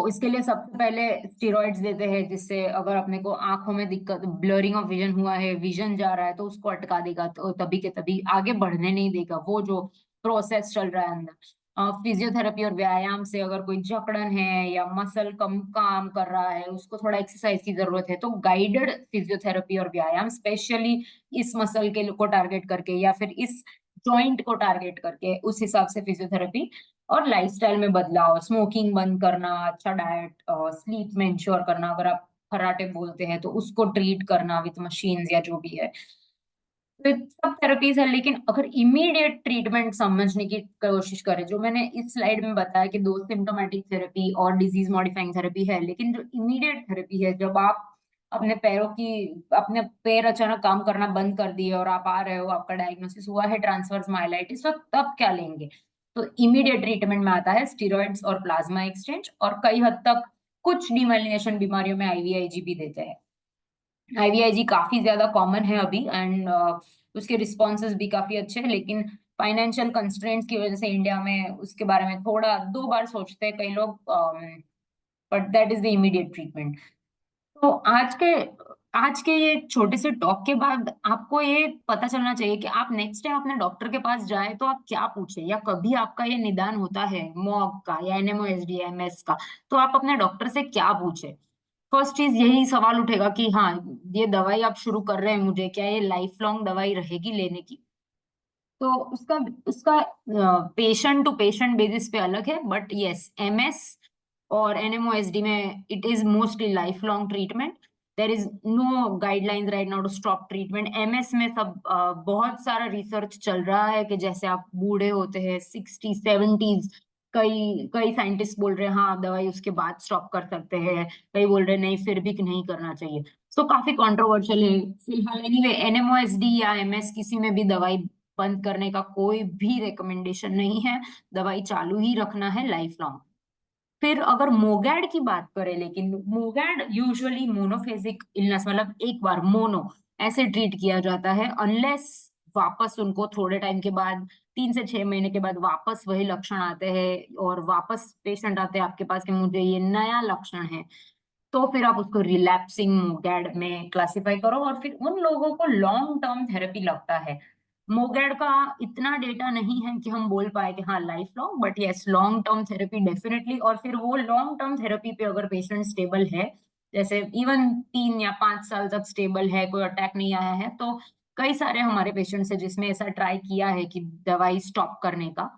इसके लिए सबसे पहले स्टेरॉइड्स देते हैं, जिससे अगर अपने को आंखों में दिक्कत, ब्लरिंग ऑफ विजन हुआ है, विजन जा रहा है, तो उसको अटका देगा, तो तभी के तभी आगे बढ़ने नहीं देगा वो जो प्रोसेस चल रहा है अंदर। फिजियोथेरेपी और व्यायाम से अगर कोई जकड़न है या मसल कम काम कर रहा है, उसको थोड़ा एक्सरसाइज की जरूरत है, तो गाइडेड फिजियोथेरेपी और व्यायाम स्पेशली इस मसल के को टारगेट करके या फिर इस जॉइंट को टारगेट करके उस हिसाब से फिजियोथेरेपी। और लाइफस्टाइल में बदलाव, स्मोकिंग बंद करना, अच्छा डाइट, स्लीप में इंश्योर करना, अगर आप खराटे बोलते हैं तो उसको ट्रीट करना विथ मशीन्स या जो भी है, तो सब थेरेपीज है। लेकिन अगर इमीडिएट ट्रीटमेंट समझने की कोशिश करें, जो मैंने इस स्लाइड में बताया कि 2 सिम्टोमेटिक थेरेपी और डिजीज मॉडिफाइंग थेरेपी है, लेकिन जो इमीडिएट थेरेपी है, जब आप अपने पैर अचानक काम करना बंद कर दिए और आप आ रहे हो, आपका डायग्नोसिस हुआ है ट्रांसवर्स माइलाइटिस, तो तब क्या लेंगे? तो इमीडिएट ट्रीटमेंट में आता है स्टीरॉइड्स और प्लाज्मा एक्सचेंज, और कई हद तक कुछ डीमाइलिनेशन बीमारियों में आईवीआईजी भी देते हैं। आईवीआईजी काफी ज्यादा कॉमन है अभी, एंड उसके रिस्पॉन्सेज भी काफी अच्छे हैं, लेकिन फाइनेंशियल कंस्ट्रेंट्स की वजह से इंडिया में उसके बारे में थोड़ा 2 बार सोचते हैं कई लोग, but that is the immediate treatment. तो आज के ये छोटे से टॉक के बाद आपको ये पता चलना चाहिए कि आप नेक्स्ट टाइम अपने डॉक्टर के पास जाए तो आप क्या पूछे, या कभी आपका ये निदान होता है मॉग का या एनएमओएसडी एमएस का, तो आप अपने डॉक्टर से क्या पूछे। फर्स्ट चीज यही सवाल उठेगा कि हाँ ये दवाई आप शुरू कर रहे हैं मुझे, क्या ये लाइफ लॉन्ग दवाई रहेगी लेने की? तो उसका उसका पेशेंट टू पेशेंट बेसिस पे अलग है, बट यस एमएस और एनएमओएसडी में it is mostly lifelong treatment. There is no guidelines right now to stop treatment. MS में बहुत सारा रिसर्च चल रहा है कि जैसे आप बूढ़े होते हैं 60-70s, कई कई साइंटिस्ट बोल रहे हैं हाँ दवाई उसके बाद स्टॉप कर सकते हैं, कई बोल रहे हैं नहीं फिर भी नहीं करना चाहिए। काफी कंट्रोवर्शियल है फिलहाल। एनीवे एनएमओएसडी या एमएस किसी में भी दवाई बंद करने का कोई भी रिकमेंडेशन नहीं है, दवाई चालू ही रखना है लाइफ लॉन्ग। फिर अगर मोगैड की बात करें, लेकिन मोगैड यूजुअली मोनोफेजिक इलनेस, मतलब एक बार मोनो ऐसे ट्रीट किया जाता है, अनलेस वापस उनको थोड़े टाइम के बाद 3 से 6 महीने के बाद वापस वही लक्षण आते हैं और वापस पेशेंट आते हैं आपके पास कि मुझे ये नया लक्षण है, तो फिर आप उसको रिलैप्सिंग मोगैड में क्लासिफाई करो, और फिर उन लोगों को लॉन्ग टर्म थेरेपी लगता है। मोगैड का इतना डेटा नहीं है कि हम बोल पाए कि हाँ life long, but yes long term therapy definitely. और फिर वो लॉन्ग टर्म थेरेपी पे अगर पेशेंट स्टेबल है, जैसे इवन 3 या 5 साल तक स्टेबल है, कोई अटैक नहीं आया है, तो कई सारे हमारे पेशेंट्स हैं जिसमें ऐसा ट्राई किया है कि दवाई स्टॉप करने का।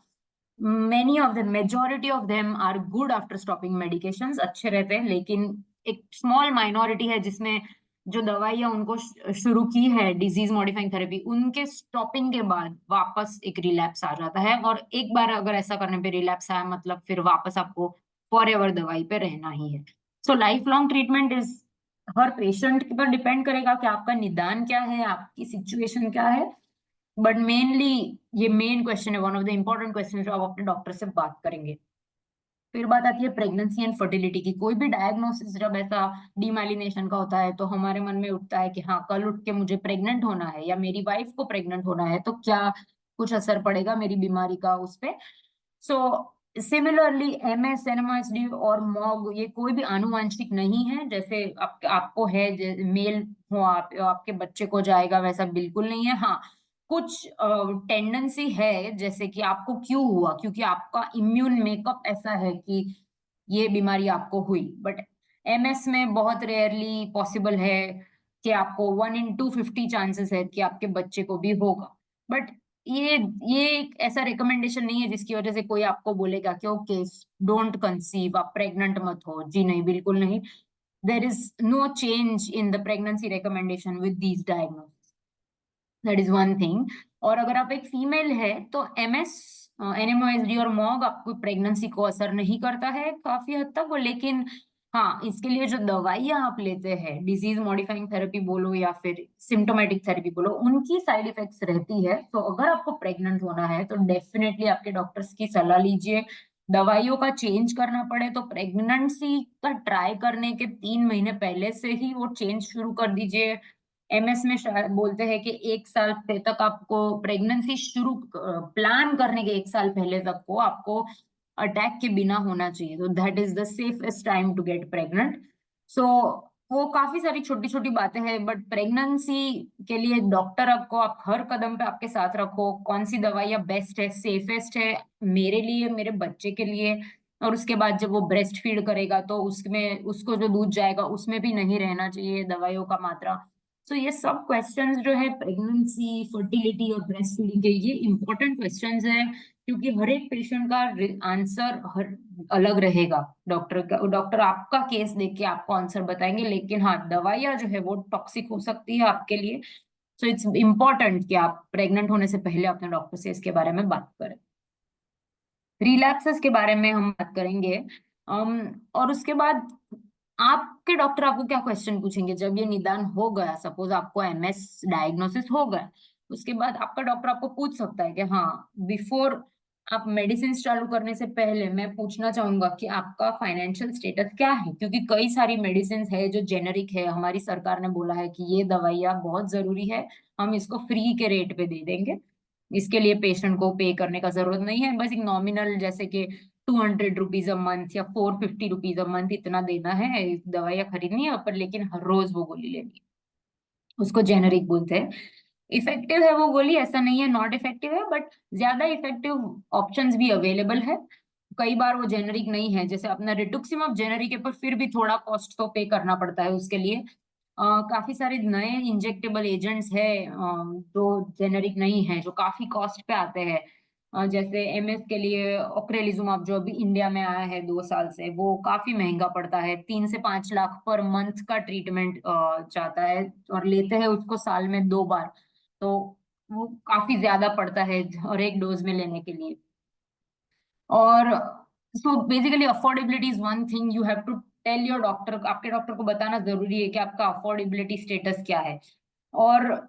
many of them, majority of them are good after stopping medications, अच्छे रहते हैं, लेकिन एक स्मॉल माइनॉरिटी है जिसमें जो दवाइयाँ उनको शुरू की है डिजीज मॉडिफाइंग थेरेपी, उनके स्टॉपिंग के बाद वापस एक रिलैप्स आ जाता है, और एक बार अगर ऐसा करने पे रिलैप्स आया मतलब फिर वापस आपको फॉर एवर दवाई पे रहना ही है। So life long treatment is her patient के पर डिपेंड करेगा कि आपका निदान क्या है, आपकी सिचुएशन क्या है, बट मेनली ये मेन क्वेश्चन है, one of the important question जो आप अपने डॉक्टर से बात करेंगे। फिर बात आती है प्रेगनेंसी एंड फर्टिलिटी की। कोई भी डायग्नोसिस जब ऐसा डीमाइलिनेशन का होता है तो हमारे मन में उठता है कि हाँ, कल उठ के मुझे प्रेग्नेंट होना है या मेरी वाइफ को प्रेग्नेंट होना है, तो क्या कुछ असर पड़ेगा मेरी बीमारी का उस पे। सो सिमिलरली एमएस, एनएमओएसडी और मॉग ये कोई भी आनुवांशिक नहीं है। जैसे आपको है, मेल हो आप, आपके बच्चे को जाएगा, वैसा बिल्कुल नहीं है। हाँ, कुछ टेंडेंसी है, जैसे कि आपको क्यों हुआ, क्योंकि आपका इम्यून मेकअप ऐसा है कि ये बीमारी आपको हुई। बट एमएस में बहुत रेयरली पॉसिबल है कि आपको 1 in 250 चांसेस है कि आपके बच्चे को भी होगा। बट ये एक ऐसा रिकमेंडेशन नहीं है जिसकी वजह से कोई आपको बोलेगा कि ओके डोंट कंसीव, आप प्रेग्नेंट मत हो। जी नहीं, बिल्कुल नहीं। There is no change in the pregnancy recommendation with these diagnosis, that is one thing. और अगर आप एक फीमेल है तो एमएस, एनएमओएसडी और मॉग आपको प्रेगनेंसी को असर नहीं करता है काफी हद तक, लेकिन हाँ, इसके लिए जो दवाइयाँ आप लेते हैं, डिजीज मॉडिफाइंग थेरेपी बोलो या फिर सिम्टोमेटिक थेरेपी बोलो, उनकी साइड इफेक्ट्स रहती है। तो अगर आपको प्रेग्नेंट होना है तो डेफिनेटली आपके डॉक्टर्स की सलाह लीजिए। दवाइयों का चेंज करना पड़े तो प्रेगनेंसी का ट्राई करने के 3 महीने पहले से ही वो चेंज शुरू कर दीजिए। एमएस में शायद बोलते हैं कि 1 साल तक आपको प्रेगनेंसी शुरू प्लान करने के 1 साल पहले तक को आपको अटैक के बिना होना चाहिए। तो that is the safest time to get pregnant. So वो काफी सारी छोटी छोटी बातें हैं, बट प्रेगनेंसी के लिए डॉक्टर आपको आप हर कदम पे आपके साथ रखो। कौन सी दवाइयाँ बेस्ट है, सेफेस्ट है मेरे लिए, मेरे बच्चे के लिए। और उसके बाद जब वो ब्रेस्ट फीड करेगा तो उसमें उसको जो दूध जाएगा उसमें भी नहीं रहना चाहिए दवाइयों का मात्रा। सो ये सब क्वेश्चंस जो है प्रेगनेंसी, फर्टिलिटी और ब्रेस्ट फीडिंग के, ये इंपॉर्टेंट क्वेश्चंस है, क्योंकि हर एक पेशेंट का आंसर हर अलग रहेगा। डॉक्टर आपका केस देख के आपको आंसर बताएंगे, लेकिन हाँ, दवाइयाँ जो है वो टॉक्सिक हो सकती है आपके लिए। सो इट्स इम्पोर्टेंट कि आप प्रेग्नेंट होने से पहले अपने डॉक्टर से इसके बारे में बात करें। रिलैप्सेस के बारे में हम बात करेंगे। और उसके बाद आपके डॉक्टर आपको क्या क्वेश्चन पूछेंगे जब ये निदान हो गया, सपोज आपको एमएस डायग्नोसिस हो गया, उसके बाद आपका डॉक्टर आपको पूछ सकता है कि हाँ, बिफोर आप मेडिसिन चालू करने से पहले मैं पूछना चाहूंगा कि आपका फाइनेंशियल स्टेटस क्या है, क्योंकि कई सारी मेडिसिन है जो जेनेरिक है। हमारी सरकार ने बोला है कि ये दवाइयाँ बहुत जरूरी है, हम इसको फ्री के रेट पे दे देंगे, इसके लिए पेशेंट को पे करने का जरूरत नहीं है। बस एक नॉमिनल, जैसे कि 200 रुपीज अ मंथ या 450 रुपीज अ मंथ इतना देना है, दवाइयाँ खरीदनी है पर, लेकिन हर रोज वो गोली लेनी है, उसको जेनेरिक बोलते हैं। इफेक्टिव है वो गोली, ऐसा नहीं है नॉट इफेक्टिव है, बट ज्यादा इफेक्टिव ऑप्शंस भी अवेलेबल है। कई बार वो जेनेरिक नहीं है, जैसे अपना रिटुक्सिमाब जेनेरिक है, पर फिर भी थोड़ा कॉस्ट तो पे करना पड़ता है उसके लिए। काफी सारे नए इंजेक्टेबल एजेंट्स है जो जेनेरिक नहीं है, जो काफी कॉस्ट पे आते हैं। जैसे एमएस के लिए ओक्रेलिजुमाब जो अभी इंडिया में आया है 2 साल से, वो काफी महंगा पड़ता है, 3 से 5 लाख पर मंथ का ट्रीटमेंट चाहता है, और लेते हैं उसको साल में 2 बार, तो वो काफी ज्यादा पड़ता है और एक डोज में लेने के लिए। और so basically affordability is one thing you have to tell your doctor, आपके डॉक्टर को बताना जरूरी है कि आपका अफोर्डेबिलिटी स्टेटस क्या है, और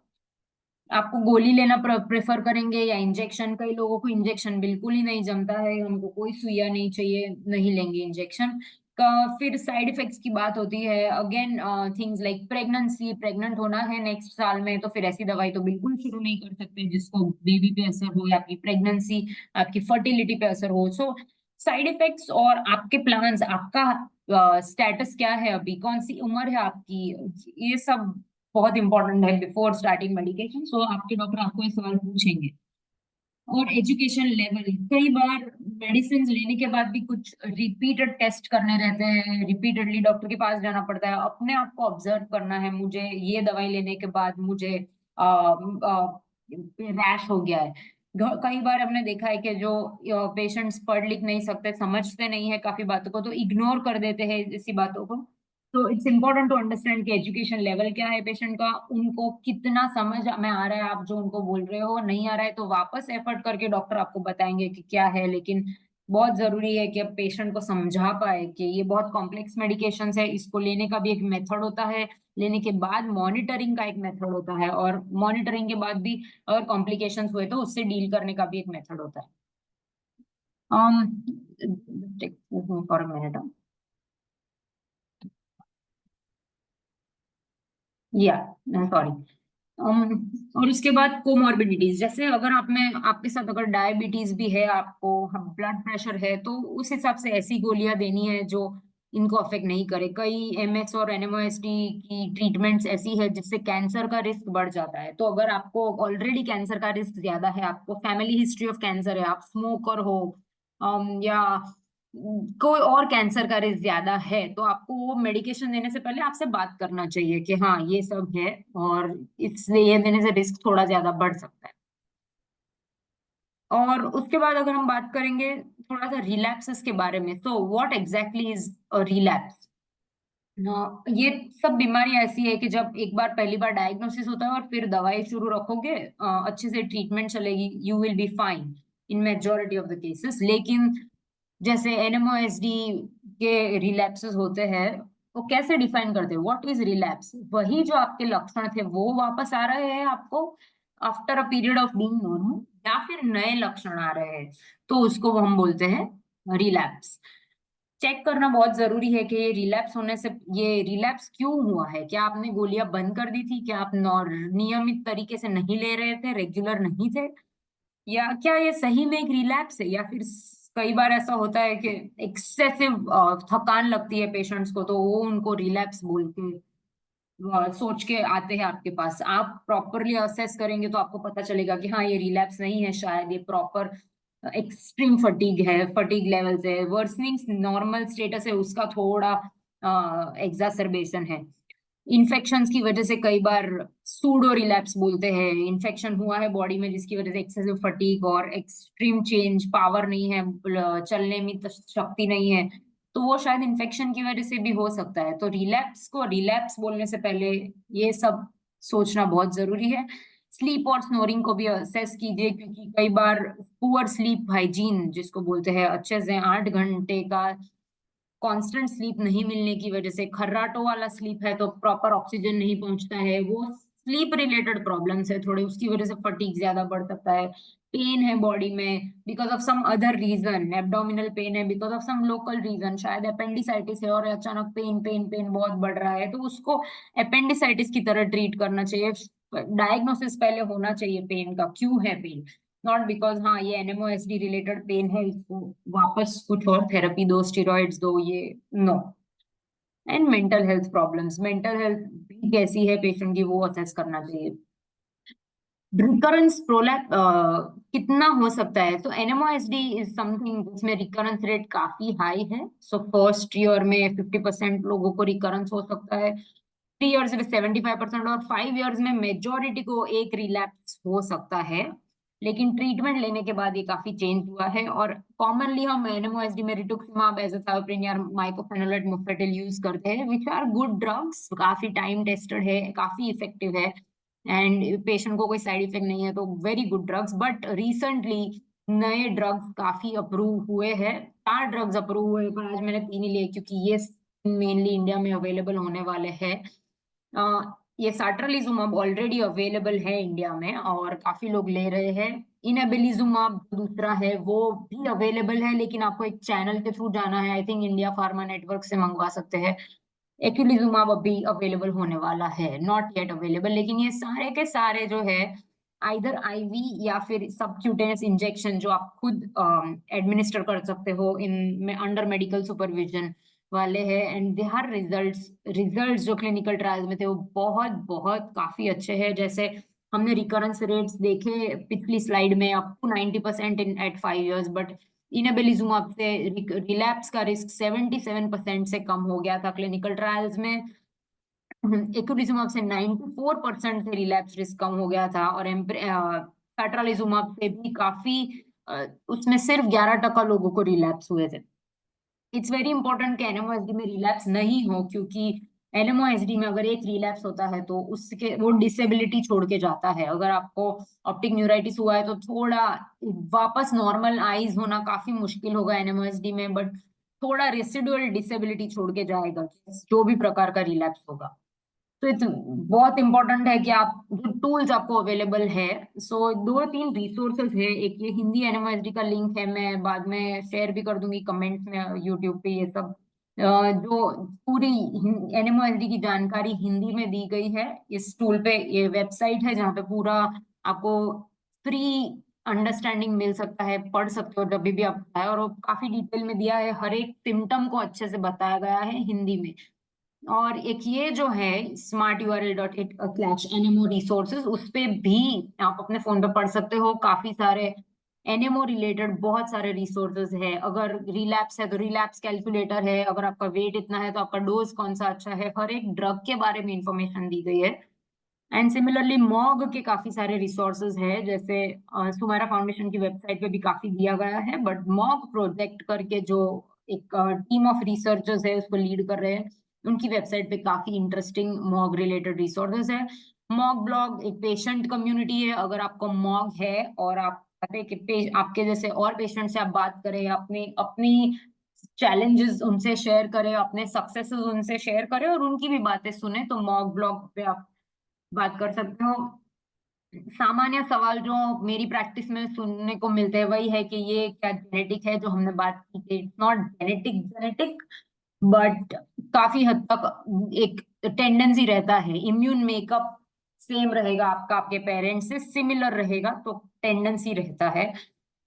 आपको गोली लेना प्रेफर करेंगे या इंजेक्शन। कई लोगों को इंजेक्शन बिल्कुल ही नहीं जमता है, हमको कोई सुइया नहीं चाहिए, नहीं लेंगे इंजेक्शन का। फिर साइड इफेक्ट्स की बात होती है, again things like pregnancy, pregnant होना है नेक्स्ट साल में, तो फिर ऐसी दवाई तो बिल्कुल शुरू नहीं कर सकते जिसको बेबी पे असर हो या आपकी प्रेगनेंसी, आपकी फर्टिलिटी पे असर हो। सो साइड इफेक्ट्स और आपके प्लान्स, आपका स्टेटस क्या है, अभी कौन सी उम्र है आपकी, ये सब बहुत इंपॉर्टेंट है बिफोर स्टार्टिंग मेडिकेशन। सो आपके डॉक्टर आपको ये सवाल पूछेंगे। और एजुकेशन लेवल, कई बार मेडिसिन लेने के बाद भी कुछ रिपीटेड टेस्ट करने रहते हैं, रिपीटेडली डॉक्टर के पास जाना पड़ता है, अपने आप को ऑब्जर्व करना है, मुझे ये दवाई लेने के बाद मुझे रैश हो गया है। कई बार हमने देखा है कि जो पेशेंट्स पढ़ लिख नहीं सकते, समझते नहीं है काफी बातों को, तो इग्नोर कर देते हैं इसी बातों को। तो इट्स इम्पोर्टेंट टू अंडरस्टैंड कि एजुकेशन लेवल क्या है पेशेंट का, उनको कितना समझ में आ रहा है, आप जो उनको बोल रहे हो नहीं आ रहा है तो वापस एफर्ट करके डॉक्टर आपको बताएंगे कि क्या है। लेकिन बहुत जरूरी है कि अब पेशेंट को समझा पाए कि ये बहुत कॉम्प्लेक्स मेडिकेशंस है, इसको लेने का भी एक मेथड होता है, लेने के बाद मॉनिटरिंग का एक मेथड होता है, और मॉनिटरिंग के बाद भी अगर कॉम्प्लिकेशंस हुए तो उससे डील करने का भी एक मेथड होता है। For a minute. या सॉरी। और उसके बाद कोमॉर्बिडिटीज, जैसे अगर आप में आपके साथ अगर डायबिटीज भी है, आपको ब्लड प्रेशर है, तो उस हिसाब से ऐसी गोलियां देनी है जो इनको अफेक्ट नहीं करे। कई एमएस और एनएमओएसडी की ट्रीटमेंट्स ऐसी है जिससे कैंसर का रिस्क बढ़ जाता है। तो अगर आपको ऑलरेडी कैंसर का रिस्क ज्यादा है, आपको फैमिली हिस्ट्री ऑफ कैंसर है, आप स्मोकर हो, या कोई और कैंसर का रिस्क ज्यादा है, तो आपको वो मेडिकेशन देने से पहले आपसे बात करना चाहिए कि हाँ ये सब है और इसलिए ये देने से रिस्क थोड़ा ज्यादा बढ़ सकता है। और उसके बाद अगर हम बात करेंगे थोड़ा सा रिलैप्सेस के बारे में, तो व्हाट एग्जैक्टली इज रिलैप्स। ये सब बीमारियां ऐसी है कि जब एक बार पहली बार डायग्नोसिस होता है और फिर दवाई शुरू रखोगे, अच्छे से ट्रीटमेंट चलेगी, you will be fine in majority of the cases. लेकिन जैसे एनएमओएसडी के रिलैप्सेस होते हैं, वो कैसे डिफाइन करते हैं, व्हाट इज रिलैप्स? वही जो आपके लक्षण थे वो वापस आ रहे हैं आपको after a period of being normal, या फिर नए लक्षण आ रहे हैं, तो उसको हम बोलते हैं रिलैप्स। चेक करना बहुत जरूरी है कि ये रिलैप्स होने से, ये रिलैप्स क्यों हुआ है। क्या आपने गोलियां बंद कर दी थी? क्या आप नियमित तरीके से नहीं ले रहे थे, रेगुलर नहीं थे? या क्या ये सही में एक रिलैप्स है? या फिर कई बार ऐसा होता है कि एक्सेसिव थकान लगती है पेशेंट्स को, तो वो उनको रिलैप्स बोल के सोच के आते हैं आपके पास। आप प्रॉपरली असेस करेंगे तो आपको पता चलेगा कि हाँ ये रिलैप्स नहीं है, शायद ये प्रॉपर एक्सट्रीम फटीग है, फटीग लेवल्स है, वर्सनिंग नॉर्मल स्टेटस है उसका थोड़ा एग्जासर्बेशन है। इन्फेक्शंस की वजह से कई बार सूडो रिलैप्स बोलते हैं, इन्फेक्शन हुआ है बॉडी में जिसकी वजह से एक्सेसिव फटीग और एक्सट्रीम चेंज, पावर नहीं है, चलने में शक्ति नहीं है, तो वो शायद इन्फेक्शन की वजह से भी हो सकता है। तो रिलैप्स को रिलैप्स बोलने से पहले ये सब सोचना बहुत जरूरी है। स्लीप और स्नोरिंग को भी असेस कीजिए, क्योंकि कई बार पुअर स्लीप हाइजीन जिसको बोलते हैं, अच्छे से 8 घंटे का कांस्टेंट स्लीप नहीं मिलने की वजह से, खर्राटो वाला स्लीप है तो प्रॉपर ऑक्सीजन नहीं पहुंचता है, वो स्लीप रिलेटेड प्रॉब्लम्स है थोड़े, उसकी वजह से फटीग ज्यादा बढ़ सकता है। पेन है बॉडी में because of some other reason, abdominal pain है because of some local reason, शायद अपेंडिसाइटिस है और अचानक पेन पेन पेन बहुत बढ़ रहा है, तो उसको अपेंडिसाइटिस की तरह ट्रीट करना चाहिए। डायग्नोसिस पहले होना चाहिए पेन का, क्यों है पेन, नॉट बिकॉज हाँ ये एनएमओएसडी रिलेटेड पेन है, इसको वापस कुछ और थेरेपी दो, स्टेरॉइड्स दो, ये no. And mental health problems, mental health भी कैसी है पेशेंट की वो असेस करना चाहिए। रिकरेंस प्रोलैप कितना हो सकता है, तो एनएमओएसडी इज समथिंग जिसमें रिकरेंस रेट काफी हाई है। सो फर्स्ट ईयर में 50% लोगों को रिकरेंस हो सकता है, 3 इयर्स में 75%, और 5 इयर्स में मेजोरिटी को एक रिलैप्स हो सकता है। लेकिन ट्रीटमेंट लेने के बाद ये काफी चेंज हुआ है, और कॉमनली हम एनएमओएसडी में रिटुक्सिमाब, एज़ाथायोप्रिन या माइकोफेनोलेट, मुफेटिल यूज करते हैं, विच आर गुड ड्रग्स, काफी टाइम टेस्टेड है, काफी इफेक्टिव है, एंड पेशेंट को कोई साइड इफेक्ट नहीं है, तो very good drugs. But recently नए ड्रग्स काफी अप्रूव हुए हैं, 4 ड्रग्स अप्रूव हुए, पर आज मैंने 3 ही लिए क्योंकि ये मेनली इंडिया में अवेलेबल होने वाले हैं। ये साट्रलिजुमाब ऑलरेडी अवेलेबल है इंडिया में और काफी लोग ले रहे हैं। इनेबिलिजुमाब दूसरा है वो भी अवेलेबल है, लेकिन आपको एक चैनल के थ्रू जाना है, I think India pharma network से मंगवा सकते हैं। एक्यूलिजुमाब अभी अवेलेबल होने वाला है, नॉट येट अवेलेबल। लेकिन ये सारे के सारे जो है आइदर आईवी या फिर सबक्यूटेनियस इंजेक्शन जो आप खुद एडमिनिस्टर कर सकते हो इन अंडर मेडिकल सुपरविजन वाले हैं, एंड दे आर रिजल्ट्स जो क्लिनिकल ट्रायल्स में थे वो बहुत बहुत काफी अच्छे हैं। जैसे हमने रिकरेंस रेट्स देखे पिछली स्लाइड में, up to 90% in eight 5 years, but inebilizumab से रिलैप्स का रिस्क 77% से कम हो गया था क्लिनिकल ट्रायल्स में। इक्विलिजुमाब से 94% से रिलैप्स रिस्क कम हो गया था, और सट्रालिजुमाब से भी काफी उसमें सिर्फ 11% लोगों को रिलैप्स हुए थे। इट्स वेरी इंपॉर्टेंट कि एनएमओएसडी में रिलैप्स नहीं हो, क्योंकि एनएमओएसडी में अगर एक रिलैप्स होता है तो उसके वो डिसेबिलिटी छोड़ के जाता है। अगर आपको ऑप्टिक न्यूराइटिस हुआ है तो थोड़ा वापस नॉर्मल आईज होना काफी मुश्किल होगा एनएमओएसडी में, बट थोड़ा रेसिडुअल डिसेबिलिटी छोड़ के जाएगा जो भी प्रकार का रिलैप्स होगा। तो इट्स बहुत इंपॉर्टेंट है कि आप जो टूल्स आपको अवेलेबल है, सो 2-3 रिसोर्सेज है। एक ये हिंदी एनएमओएसडी का लिंक है, मैं बाद में शेयर भी कर दूंगी कमेंट्स में यूट्यूब पे। ये सब जो पूरी एनएमओएसडी की जानकारी हिंदी में दी गई है इस टूल पे। ये वेबसाइट है जहाँ पे पूरा आपको फ्री अंडरस्टैंडिंग मिल सकता है, पढ़ सकते हो जब भी आप चाहे, और वो काफी डिटेल में दिया है, हर एक सिम्टम को अच्छे से बताया गया है हिंदी में। और एक ये जो है smarturl.it/NMO resources, उस पे भी आप अपने फोन पे पढ़ सकते हो। काफी सारे एनएमओ रिलेटेड बहुत सारे रिसोर्सेज है। अगर रिलैप्स है तो रिलैप्स कैलकुलेटर है, अगर आपका वेट इतना है तो आपका डोज कौन सा अच्छा है, हर एक ड्रग के बारे में इंफॉर्मेशन दी गई है। एंड सिमिलरली मॉग के काफी सारे रिसोर्सेज है, जैसे सुमेरा फाउंडेशन की वेबसाइट पे भी काफी दिया गया है, बट मॉग प्रोजेक्ट करके जो एक टीम ऑफ रिसर्चर्स है उसको लीड कर रहे हैं, उनकी वेबसाइट पे काफी इंटरेस्टिंग मॉग रिलेटेड रिसोर्सेज है। मॉग ब्लॉग एक पेशेंट कम्युनिटी है। अगर आपको मॉग है और आप चाहते हैं कि आपके जैसे और पेशेंट से आप बात करें, अपनी अपनी चैलेंजेस उनसे शेयर करें, अपने सक्सेसेस उनसे शेयर करें और उनकी भी बातें सुने, तो मॉग ब्लॉग पे आप बात कर सकते हो। सामान्य सवाल जो मेरी प्रैक्टिस में सुनने को मिलते हैं वही है कि ये क्या जेनेटिक है, जो हमने बात की कि इट्स नॉट जेनेटिक, बट काफी हद तक एक टेंडेंसी रहता है। इम्यून मेकअप सेम रहेगा आपका, आपके पेरेंट्स से सिमिलर रहेगा, तो टेंडेंसी रहता है।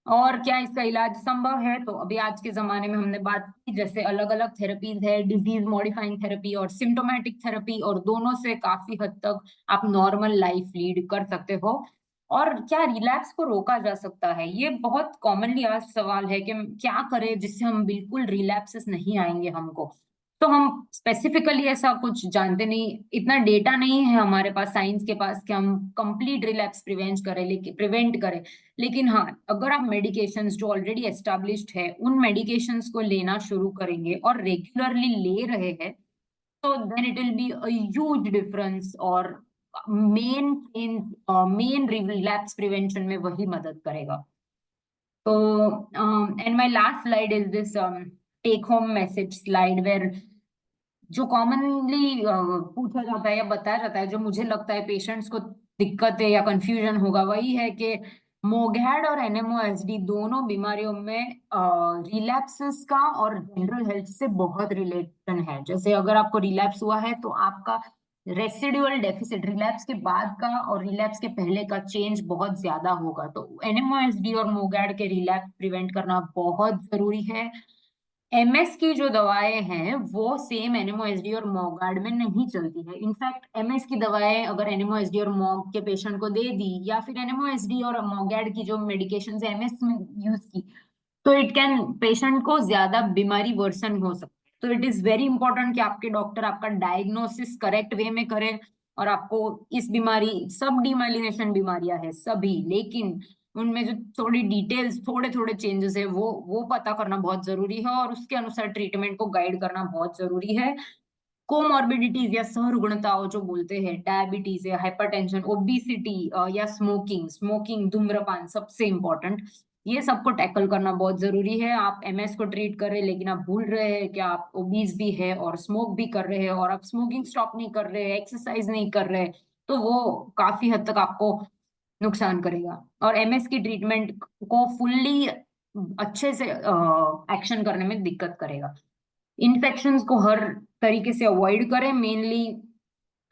और क्या इसका इलाज संभव है, तो अभी आज के जमाने में हमने बात की जैसे अलग अलग थेरेपीज है, डिजीज मॉडिफाइंग थेरेपी और सिम्टोमेटिक थेरेपी, और दोनों से काफी हद तक आप नॉर्मल लाइफ लीड कर सकते हो। और क्या रिलैप्स को रोका जा सकता है, ये बहुत कॉमनली आज सवाल है कि क्या करें जिससे हम बिल्कुल रिलैप्सेस नहीं आएंगे हमको। तो हम स्पेसिफिकली ऐसा कुछ जानते नहीं, इतना डेटा नहीं है हमारे पास, साइंस के पास, कि हम कंप्लीट रिलैप्स प्रिवेंट करें। लेकिन हाँ, अगर आप मेडिकेशंस जो ऑलरेडी एस्टेब्लिश्ड है उन मेडिकेशंस को लेना शुरू करेंगे और रेगुलरली ले रहे हैं, तो then it will be a huge difference, और मेन रिलैप्स प्रिवेंशन में वही मदद करेगा। तो and my last slide is this take home message slide, where जो कॉमनली पूछा जाता है या बताया जाता है, जो मुझे लगता है पेशेंट्स को दिक्कत है या कंफ्यूजन होगा, वही है कि मोगैड और एनएमओएसडी दोनों बीमारियों में रिलैप्सेस का और जनरल हेल्थ से बहुत रिलेशन है। जैसे अगर आपको रिलैप्स हुआ है तो आपका रेसिडुअल डेफिसिट रिलैप्स के बाद का और रिलैप्स के पहले का चेंज बहुत ज्यादा होगा। तो एनएमओएसडी और मोगैड के रिलैप्स प्रिवेंट करना बहुत जरूरी है। एमएस की जो दवाएं हैं वो सेम एनएमओएसडी और मोगार्ड में नहीं चलती है। इनफैक्ट एमएस की दवाएं अगर एनएमओएसडी और मोग के पेशेंट को दे दी, या फिर एनएमओएसडी और मोगार्ड की जो मेडिकेशन है एमएस में यूज की, तो इट कैन पेशेंट को ज्यादा बीमारी वर्सन हो सकती है। तो इट इज वेरी इंपॉर्टेंट कि आपके डॉक्टर आपका डायग्नोसिस करेक्ट वे में करे, और आपको इस बीमारी, सब डीमाइलिनेशन बीमारियां है सभी, लेकिन उनमें जो थोड़ी डिटेल्स, थोड़े थोड़े चेंजेस है, वो पता करना बहुत जरूरी है, और उसके अनुसार ट्रीटमेंट को गाइड करना बहुत जरूरी है। कोमॉर्बिडिटीज या सहरुग्णताओं जो बोलते हैं, डायबिटीज या हाइपरटेंशन, ओबेसिटी या स्मोकिंग धूम्रपान, सबसे इंपॉर्टेंट, ये सबको टैकल करना बहुत जरूरी है। आप एमएस को ट्रीट कर रहे हैं लेकिन आप भूल रहे हैं कि आप ओबीस भी है और स्मोक भी कर रहे हैं, और आप स्मोकिंग स्टॉप नहीं कर रहे हैं, एक्सरसाइज नहीं कर रहे हैं, तो वो काफी हद तक आपको नुकसान करेगा, और एमएस की ट्रीटमेंट को फुल्ली अच्छे से एक्शन करने में दिक्कत करेगा। इन्फेक्शंस को हर तरीके से अवॉइड करें। मेनली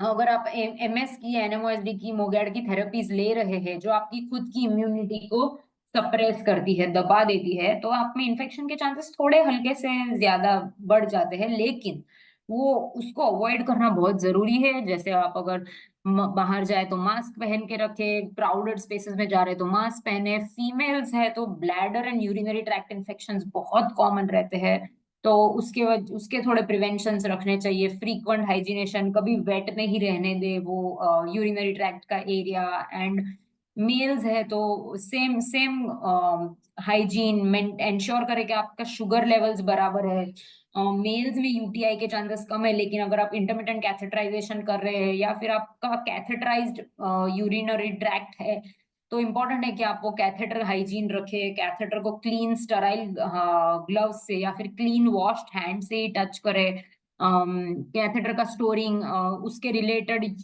अगर आप एमएस की, एनएमओएसडी की, मोगैड की थेरेपीज ले रहे हैं जो आपकी खुद की इम्यूनिटी को सप्रेस करती है, दबा देती है, तो आप में इन्फेक्शन के चांसेस थोड़े हल्के से ज्यादा बढ़ जाते हैं, लेकिन वो उसको अवॉइड करना बहुत जरूरी है। जैसे आप अगर बाहर जाए तो मास्क पहन के रखे, क्राउडेड स्पेसेस में जा रहे तो मास्क पहने, फीमेल्स है तो bladder and urinary tract infections बहुत कॉमन रहते हैं, तो उसके थोड़े प्रिवेंशंस रखने चाहिए। फ्रीक्वेंट हाइजीनेशन, कभी वेट नहीं रहने दे वो यूरिनरी ट्रैक्ट का एरिया। एंड मेल्स है तो सेम सेम हाइजीन इंश्योर करें कि आपका शुगर लेवल्स बराबर है। मेल्स में यूटीआई के चांसेस कम है, लेकिन अगर आप इंटरमिटेंट कैथेटराइजेशन कर रहे हैं या फिर आपका कैथेटराइज्ड यूरिनरी ट्रैक्ट है, तो इम्पोर्टेंट है कि आप वो कैथेटर हाइजीन रखें, कैथेटर को क्लीन स्टराइल ग्लव्स से या फिर क्लीन वॉश्ड हैंड से ही टच करें। कैथेटर का स्टोरिंग, उसके रिलेटेड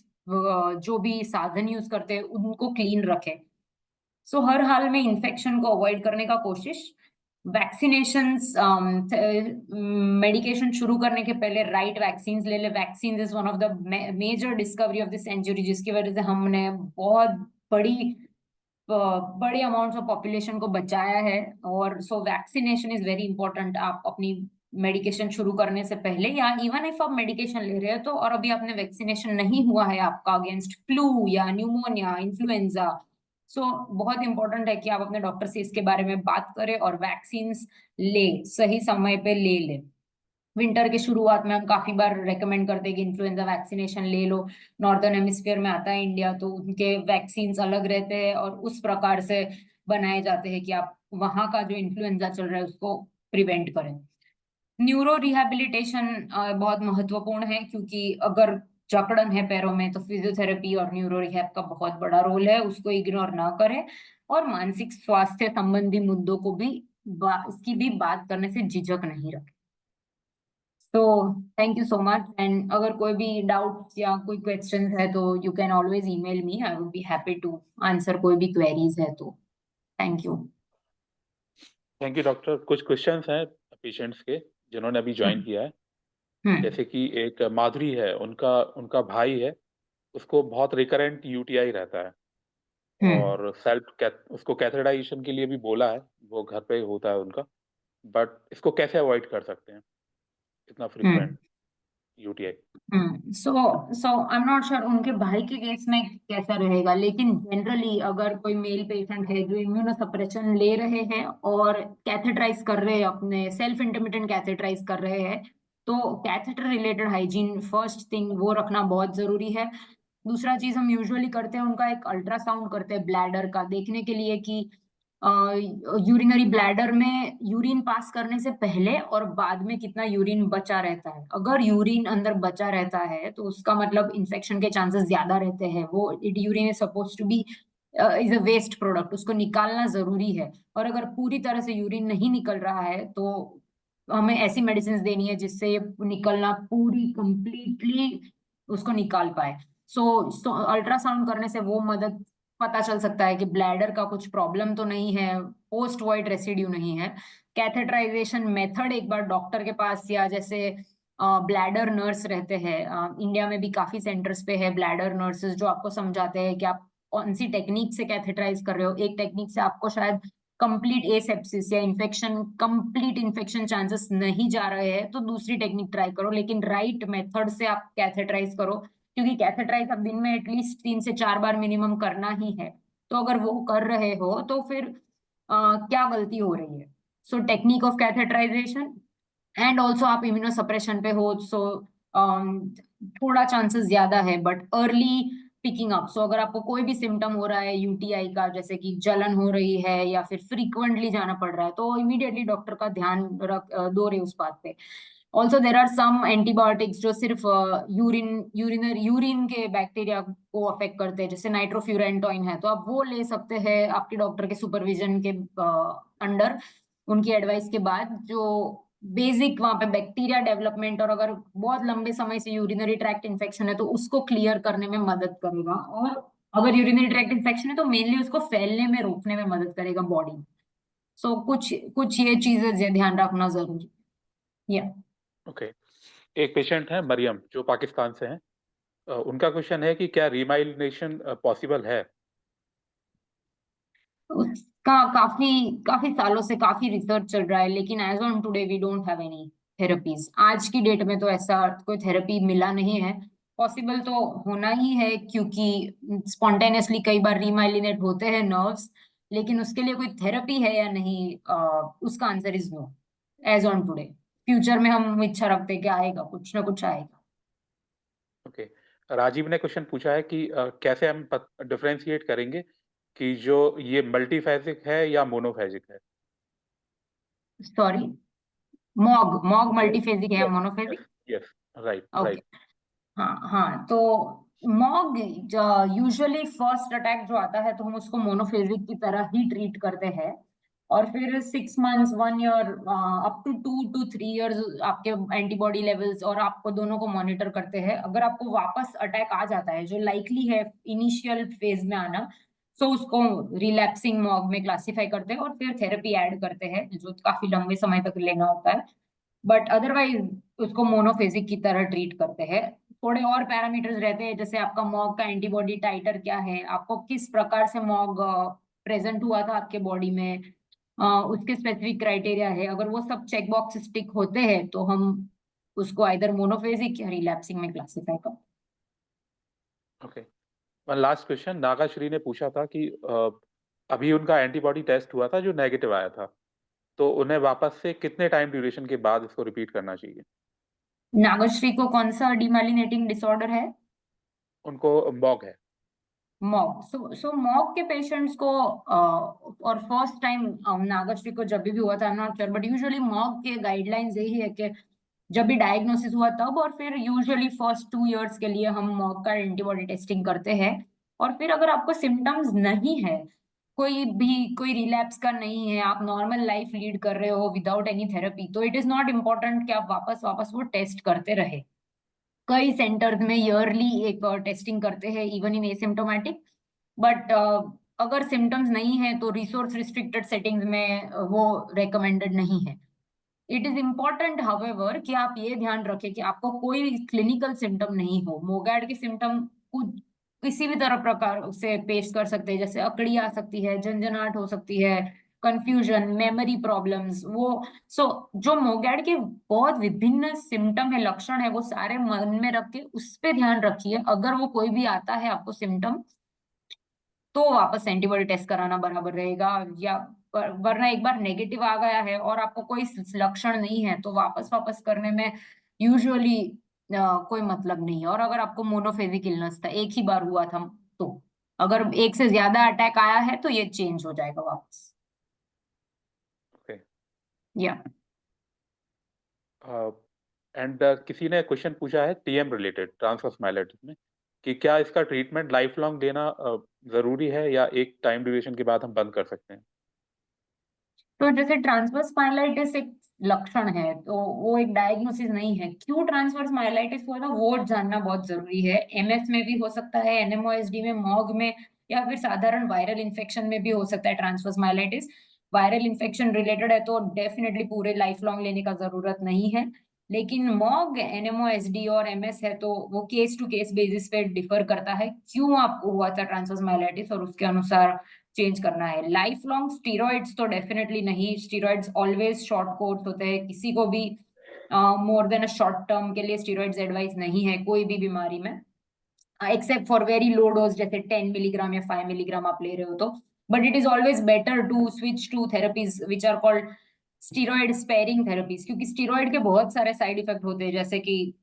जो भी साधन यूज करते हैं उनको क्लीन रखें। सो हर हाल में इन्फेक्शन को अवॉइड करने का कोशिश। वैक्सीनेशंस, मेडिकेशन शुरू करने के पहले राइट वैक्सीन ले ले। Vaccine is one of the major discovery of the century, जिसकी वजह से हमने बहुत बड़ी अमाउंट ऑफ पॉपुलेशन को बचाया है। और so vaccination is very important. आप अपनी मेडिकेशन शुरू करने से पहले या इवन इफ आप मेडिकेशन ले रहे हो तो, और अभी आपने वैक्सीनेशन नहीं हुआ है आपका अगेंस्ट फ्लू या न्यूमोनिया, इन्फ्लुएंजा, सो बहुत इंपॉर्टेंट है कि आप अपने डॉक्टर से इसके बारे में बात करें और वैक्सीन ले, सही समय पे ले। विंटर के शुरुआत में हम काफी बार रेकमेंड करते हैं कि इन्फ्लुएंजा वैक्सीनेशन ले लो। नॉर्दर्न हेमिस्फीयर में आता है इंडिया, तो उनके वैक्सीन अलग रहते हैं और उस प्रकार से बनाए जाते हैं कि आप वहां का जो इन्फ्लुएंजा चल रहा है उसको प्रिवेंट करें। न्यूरो रिहैबिलिटेशन बहुत महत्वपूर्ण है, क्योंकि अगर जकड़न है पैरों में तो फिजियोथेरेपी और न्यूरो रिहैब का बहुत बड़ा रोल है, उसको इग्नोर ना करें। और मानसिक स्वास्थ्य संबंधी मुद्दों को भी इसकी भी बात करने से झिझक नहीं रखें। तो thank you so much. And अगर कोई भी डाउट्स या कोई क्वेश्चंस है तो you can always email me, I would be happy to answer कोई भी क्वेरीज है तो। Thank you. Thank you doctor. कुछ क्वेश्चंस हैं पेशेंट्स के जिन्होंने अभी ज्वाइन किया है। जैसे कि एक माधुरी है, उनका उनका भाई है, उसको बहुत रिकरेंट यूटीआई रहता है और उसको कैथेटराइजेशन के लिए भी बोला है, वो घर पे होता है उनका, बट इसको कैसे अवॉइड कर सकते हैं इतना frequent UTI? So I am not sure उनके भाई के केस में कैसा रहेगा, लेकिन जनरली अगर कोई मेल पेशेंट है जो इम्यूनोसप्रेशन ले रहे हैं और कैथेटराइज कर रहे हैं, अपने सेल्फ इंटरमिटेंट कैथेटराइज कर रहे हैं, तो catheter related hygiene first thing वो रखना बहुत जरूरी है। दूसरा चीज हम यूजुअली करते हैं, उनका एक अल्ट्रासाउंड करते हैं ब्लैडर का, देखने के लिए कि यूरिनरी ब्लैडर में यूरिन पास करने से पहले और बाद में कितना यूरिन बचा रहता है। अगर यूरिन अंदर बचा रहता है तो उसका मतलब इन्फेक्शन के चांसेस ज्यादा रहते हैं। वो urine is suppose to be is a waste product, उसको निकालना जरूरी है। और अगर पूरी तरह से यूरिन नहीं निकल रहा है तो हमें ऐसी मेडिसिन देनी है जिससे ये निकलना पूरी कंप्लीटली उसको निकाल पाए। सो अल्ट्रासाउंड करने से वो मदद पता चल सकता है कि ब्लैडर का कुछ प्रॉब्लम तो नहीं है, पोस्ट वॉइड रेसिड्यू नहीं है। कैथेटराइजेशन मेथड एक बार डॉक्टर के पास या जैसे ब्लैडर नर्स रहते हैं, इंडिया में भी काफी सेंटर्स पे है ब्लैडर नर्सेस जो आपको समझाते हैं कि आप कौन सी टेक्निक से कैथेटराइज कर रहे हो। एक टेक्निक से आपको शायद कंप्लीट एसेप्सिस या कंप्लीट इन्फेक्शन चांसेस नहीं जा रहे हैं तो दूसरी टेक्निक ट्राई करो, लेकिन राइट मेथड से आप कैथेटराइज करो, क्योंकि कैथेटराइज आप दिन में एटलीस्ट 3 से 4 बार मिनिमम करना ही है। तो अगर वो कर रहे हो तो फिर क्या गलती हो रही है। So technique of catheterisation and also आप इम्यूनोसप्रेशन पे हो, सो थोड़ा चांसेस ज्यादा है, but early picking up. So अगर आपको कोई भी सिम्टम हो रहा है यूटीआई का, जैसे कि जलन हो रही है या फिर फ्रीक्वेंटली जाना पड़ रहा है, तो इमीडिएटली डॉक्टर का ध्यान दो रहे उस बात पे। Also there are some antibiotics जो सिर्फ यूरिन के बैक्टीरिया को अफेक्ट करते हैं, जैसे नाइट्रोफ्यूरेंटॉइन है, तो आप वो ले सकते हैं आपके डॉक्टर के सुपरविजन के अंडर, उनकी एडवाइस के बाद, जो बेसिक वहां पे बैक्टीरिया डेवलपमेंट और अगर बहुत लंबे समय से यूरिनरी ट्रैक्ट इन्फेक्शन है तो उसको क्लियर करने में मदद करेगा। और अगर यूरिनरी ट्रैक्ट इन्फेक्शन है तो मेनली उसको फैलने में रोकने में मदद करेगा बॉडी में। सो कुछ कुछ ये चीजें ध्यान रखना जरूरी है। ओके। एक पेशेंट है मरियम जो पाकिस्तान से हैं। उनका क्वेश्चन है कि क्या रीमाइलिनेशन पॉसिबल है? उसका काफी काफी सालों से काफी रिसर्च चल रहा है, लेकिन as on today we don't have any therapies. आज की डेट में तो ऐसा कोई थेरेपी मिला नहीं है। पॉसिबल तो होना ही है, क्योंकि स्पॉन्टेनियसली कई बार रीमाइलिनेट होते हैं नर्व्स, लेकिन उसके लिए कोई थेरेपी है या नहीं, उसका answer is no as on today. Future में हम इच्छा रखते हैं कि आएगा, कुछ ना कुछ आएगा। ओके, राजीव ने क्वेश्चन पूछा है कि कैसे हम डिफरेंशिएट करेंगे कि जो ये मल्टीफेजिक है या मोनोफेजिक है। सॉरी, मॉग जो मल्टीफेजिक है या monophasic? Yes, right okay, right. हाँ, तो मॉग यूजुअली फर्स्ट अटैक जो आता है तो हम उसको मोनोफेजिक की तरह ही ट्रीट करते हैं, और फिर 6 months 1 year up to 2 to 3 years आपके एंटीबॉडी लेवल्स और आपको दोनों को मॉनिटर करते हैं। अगर आपको वापस अटैक आ जाता है जो लाइकली है इनिशियल फेज में आना, तो उसको रिलैप्सिंग मॉग में क्लासिफाई करते हैं और फिर थेरेपी ऐड करते हैं जो काफी लंबे समय तक लेना होता है। बट अदरवाइज उसको मोनोफेजिक की तरह ट्रीट करते हैं। थोड़े और पैरामीटर्स रहते हैं, जैसे आपका मॉग का एंटीबॉडी टाइटर क्या है, आपको किस प्रकार से मॉग प्रेजेंट हुआ था आपके बॉडी में, उसके स्पेसिफिक क्राइटेरिया है। अगर वो सब चेक बॉक्स टिक होते हैं तो हम उसको आइदर मोनोफेजिक या रिलैप्सिंग में क्लासिफाई करते ओके, लास्ट क्वेश्चन नागाश्री ने पूछा था कि अभी उनका एंटीबॉडी टेस्ट हुआ था जो नेगेटिव आया था, तो उन्हें वापस से कितने टाइम ड्यूरेशन के बाद इसको रिपीट करना चाहिए। हैं। नागश्री को कौन सा डिमालिनेटिंग डिसऑर्डर है? उनको मॉग है। मॉग, सो मॉग के पेशेंट्स को और फर्स्ट टाइम नागश्री को जब भी हुआ था, I am not sure, but usually Mog के गाइडलाइंस यही है कि जब भी डायग्नोसिस हुआ तब, और फिर यूजुअली फर्स्ट 2 years के लिए हम मॉग का एंटीबॉडी टेस्टिंग करते हैं। और फिर अगर आपको सिम्टम्स नहीं है, कोई रिलैप्स का नहीं है, आप नॉर्मल लाइफ लीड कर रहे हो विदाउट एनी थेरेपी, तो इट इज नॉट इम्पोर्टेंट कि आप वापस वापस वो टेस्ट करते रहे। कई सेंटर्स में ईयरली एक टेस्टिंग करते हैं इवन इन एसिम्टोमेटिक, बट अगर सिम्टम्स नहीं है तो रिसोर्स रिस्ट्रिक्टेड सेटिंग्स में वो रेकमेंडेड नहीं है। इट इज इम्पोर्टेंट हाउएवर कि आप ये ध्यान रखें कि आपको कोई क्लिनिकल सिम्टम नहीं हो। मोगैड के सिम्टम कुछ किसी भी तरह प्रकार से पेश कर सकते हैं, जैसे अकड़ी आ सकती है, झंझनाहट हो सकती है, कंफ्यूजन, मेमोरी प्रॉब्लम्स, वो जो मोगैड के बहुत विभिन्न सिम्टम है, लक्षण है, वो सारे मन में रख के उस पे ध्यान रखिए। अगर वो कोई भी आता है आपको सिम्टम, तो वापस एंटीबॉडी टेस्ट कराना बराबर रहेगा। या वरना एक बार नेगेटिव आ गया है और आपको कोई लक्षण नहीं है तो वापस वापस करने में यूजुअली कोई मतलब नहीं है। और अगर आपको मोनोफेजिक इलनेस था, एक ही बार हुआ था, तो अगर एक से ज्यादा अटैक आया है तो ये चेंज हो जाएगा वापस। ओके, या एंड किसी ने क्वेश्चन पूछा है टीएम रिलेटेड ट्रांसवर्स माइलाइटिस में कि क्या इसका ट्रीटमेंट लाइफ लॉन्ग देना जरूरी है या एक टाइम ड्यूरेशन के बाद हम बंद कर सकते हैं। तो जैसे ट्रांसवर्स माइलाइटिस एक लक्षण है, तो वो एक डायग्नोसिस नहीं है। क्यों ट्रांसवर्स माइलाइटिस हुआ था वो जानना बहुत जरूरी है। एमएस में भी हो सकता है, एनएमओएसडी में, मॉग में, या फिर साधारण वायरल इन्फेक्शन में भी हो सकता है transverse myelitis. Viral infection related है तो डेफिनेटली पूरे लाइफ लॉन्ग लेने का जरूरत नहीं है। लेकिन मॉग, एनएमओएसडी और एमएस है तो वो केस टू केस बेसिस पे डिफर करता है क्यों आपको हुआ था ट्रांसवर्स माइलाइटिस, और उसके अनुसार चेंज करना है। लाइफ लॉन्ग स्टीरॉइड्स तो डेफिनेटली नहीं। स्टीरॉइड्स ऑलवेज शॉर्ट कोर्स होते हैं, किसी को भी more than a short term के लिए स्टीरॉइड्स एडवाइस नहीं है कोई भी बीमारी में, except for very low dose, जैसे 10 mg या 5 mg आप ले रहे हो तो। But it is always better to switch to therapies which are called steroid sparing therapies, क्योंकि स्टीरॉइड के बहुत सारे साइड इफेक्ट होते हैं, जैसे कि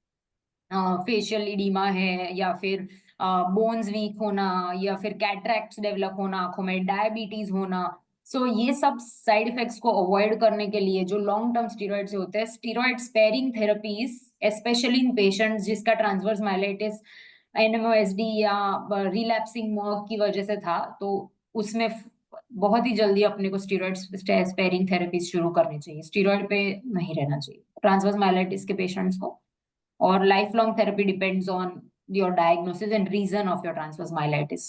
फेशियल इडीमा है, या फिर बोन्स वीक होना, या फिर कैटरैक्ट्स डेवलप होना आंखों में, डायबिटीज होना। सो ये सब साइड इफेक्ट्स को अवॉइड करने के लिए जो लॉन्ग टर्म स्टीरॉइड से होते हैं, steroid sparing therapies, specially in patients जिसका ट्रांसवर्स माइलाइटिस, एनएमओएसडी या रिलैप्सिंग मॉग की वजह से था, तो उसमें बहुत ही जल्दी अपने को स्टीरॉइड स्पेयरिंग थेरेपीज शुरू करनी चाहिए। स्टीरॉइड पे नहीं रहना चाहिए ट्रांसवर्स माइलाइटिस के पेशेंट्स को। or lifelong therapy depends on your diagnosis and reason of your transverse myelitis.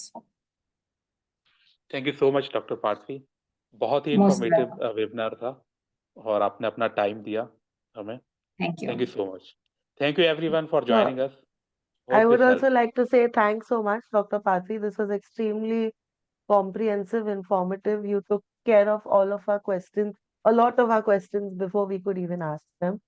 Thank you so much doctor Parthavi, बहुत ही Most इंफॉर्मेटिव welcome. वेबिनार था और आपने अपना टाइम दिया हमें। Thank thank you. You so much. Thank you everyone for Sure. Joining us. I hope would this also help. like to say thanks so much, Dr. Patri. This was extremely comprehensive, informative. You took care of all of our questions, a lot of our questions before we could even ask them.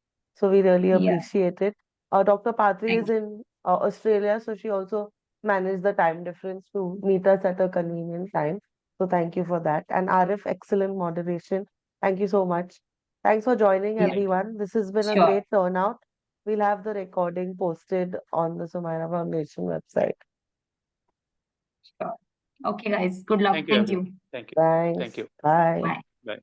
So we really Yeah. appreciate it. Dr. Patri Thank is in Australia, so she also managed the time difference to meet us at a convenient time. So thank you for that. And Arif, excellent moderation. Thank you so much. Thanks for joining, Yeah. everyone. This has been a Sure. great turnout. We'll have the recording posted on the Sumaira Foundation website. Sure. Okay, guys. Good luck. Thank you, Thank you. everyone. Thank you. Thanks. Thank you. Bye. Bye. Bye.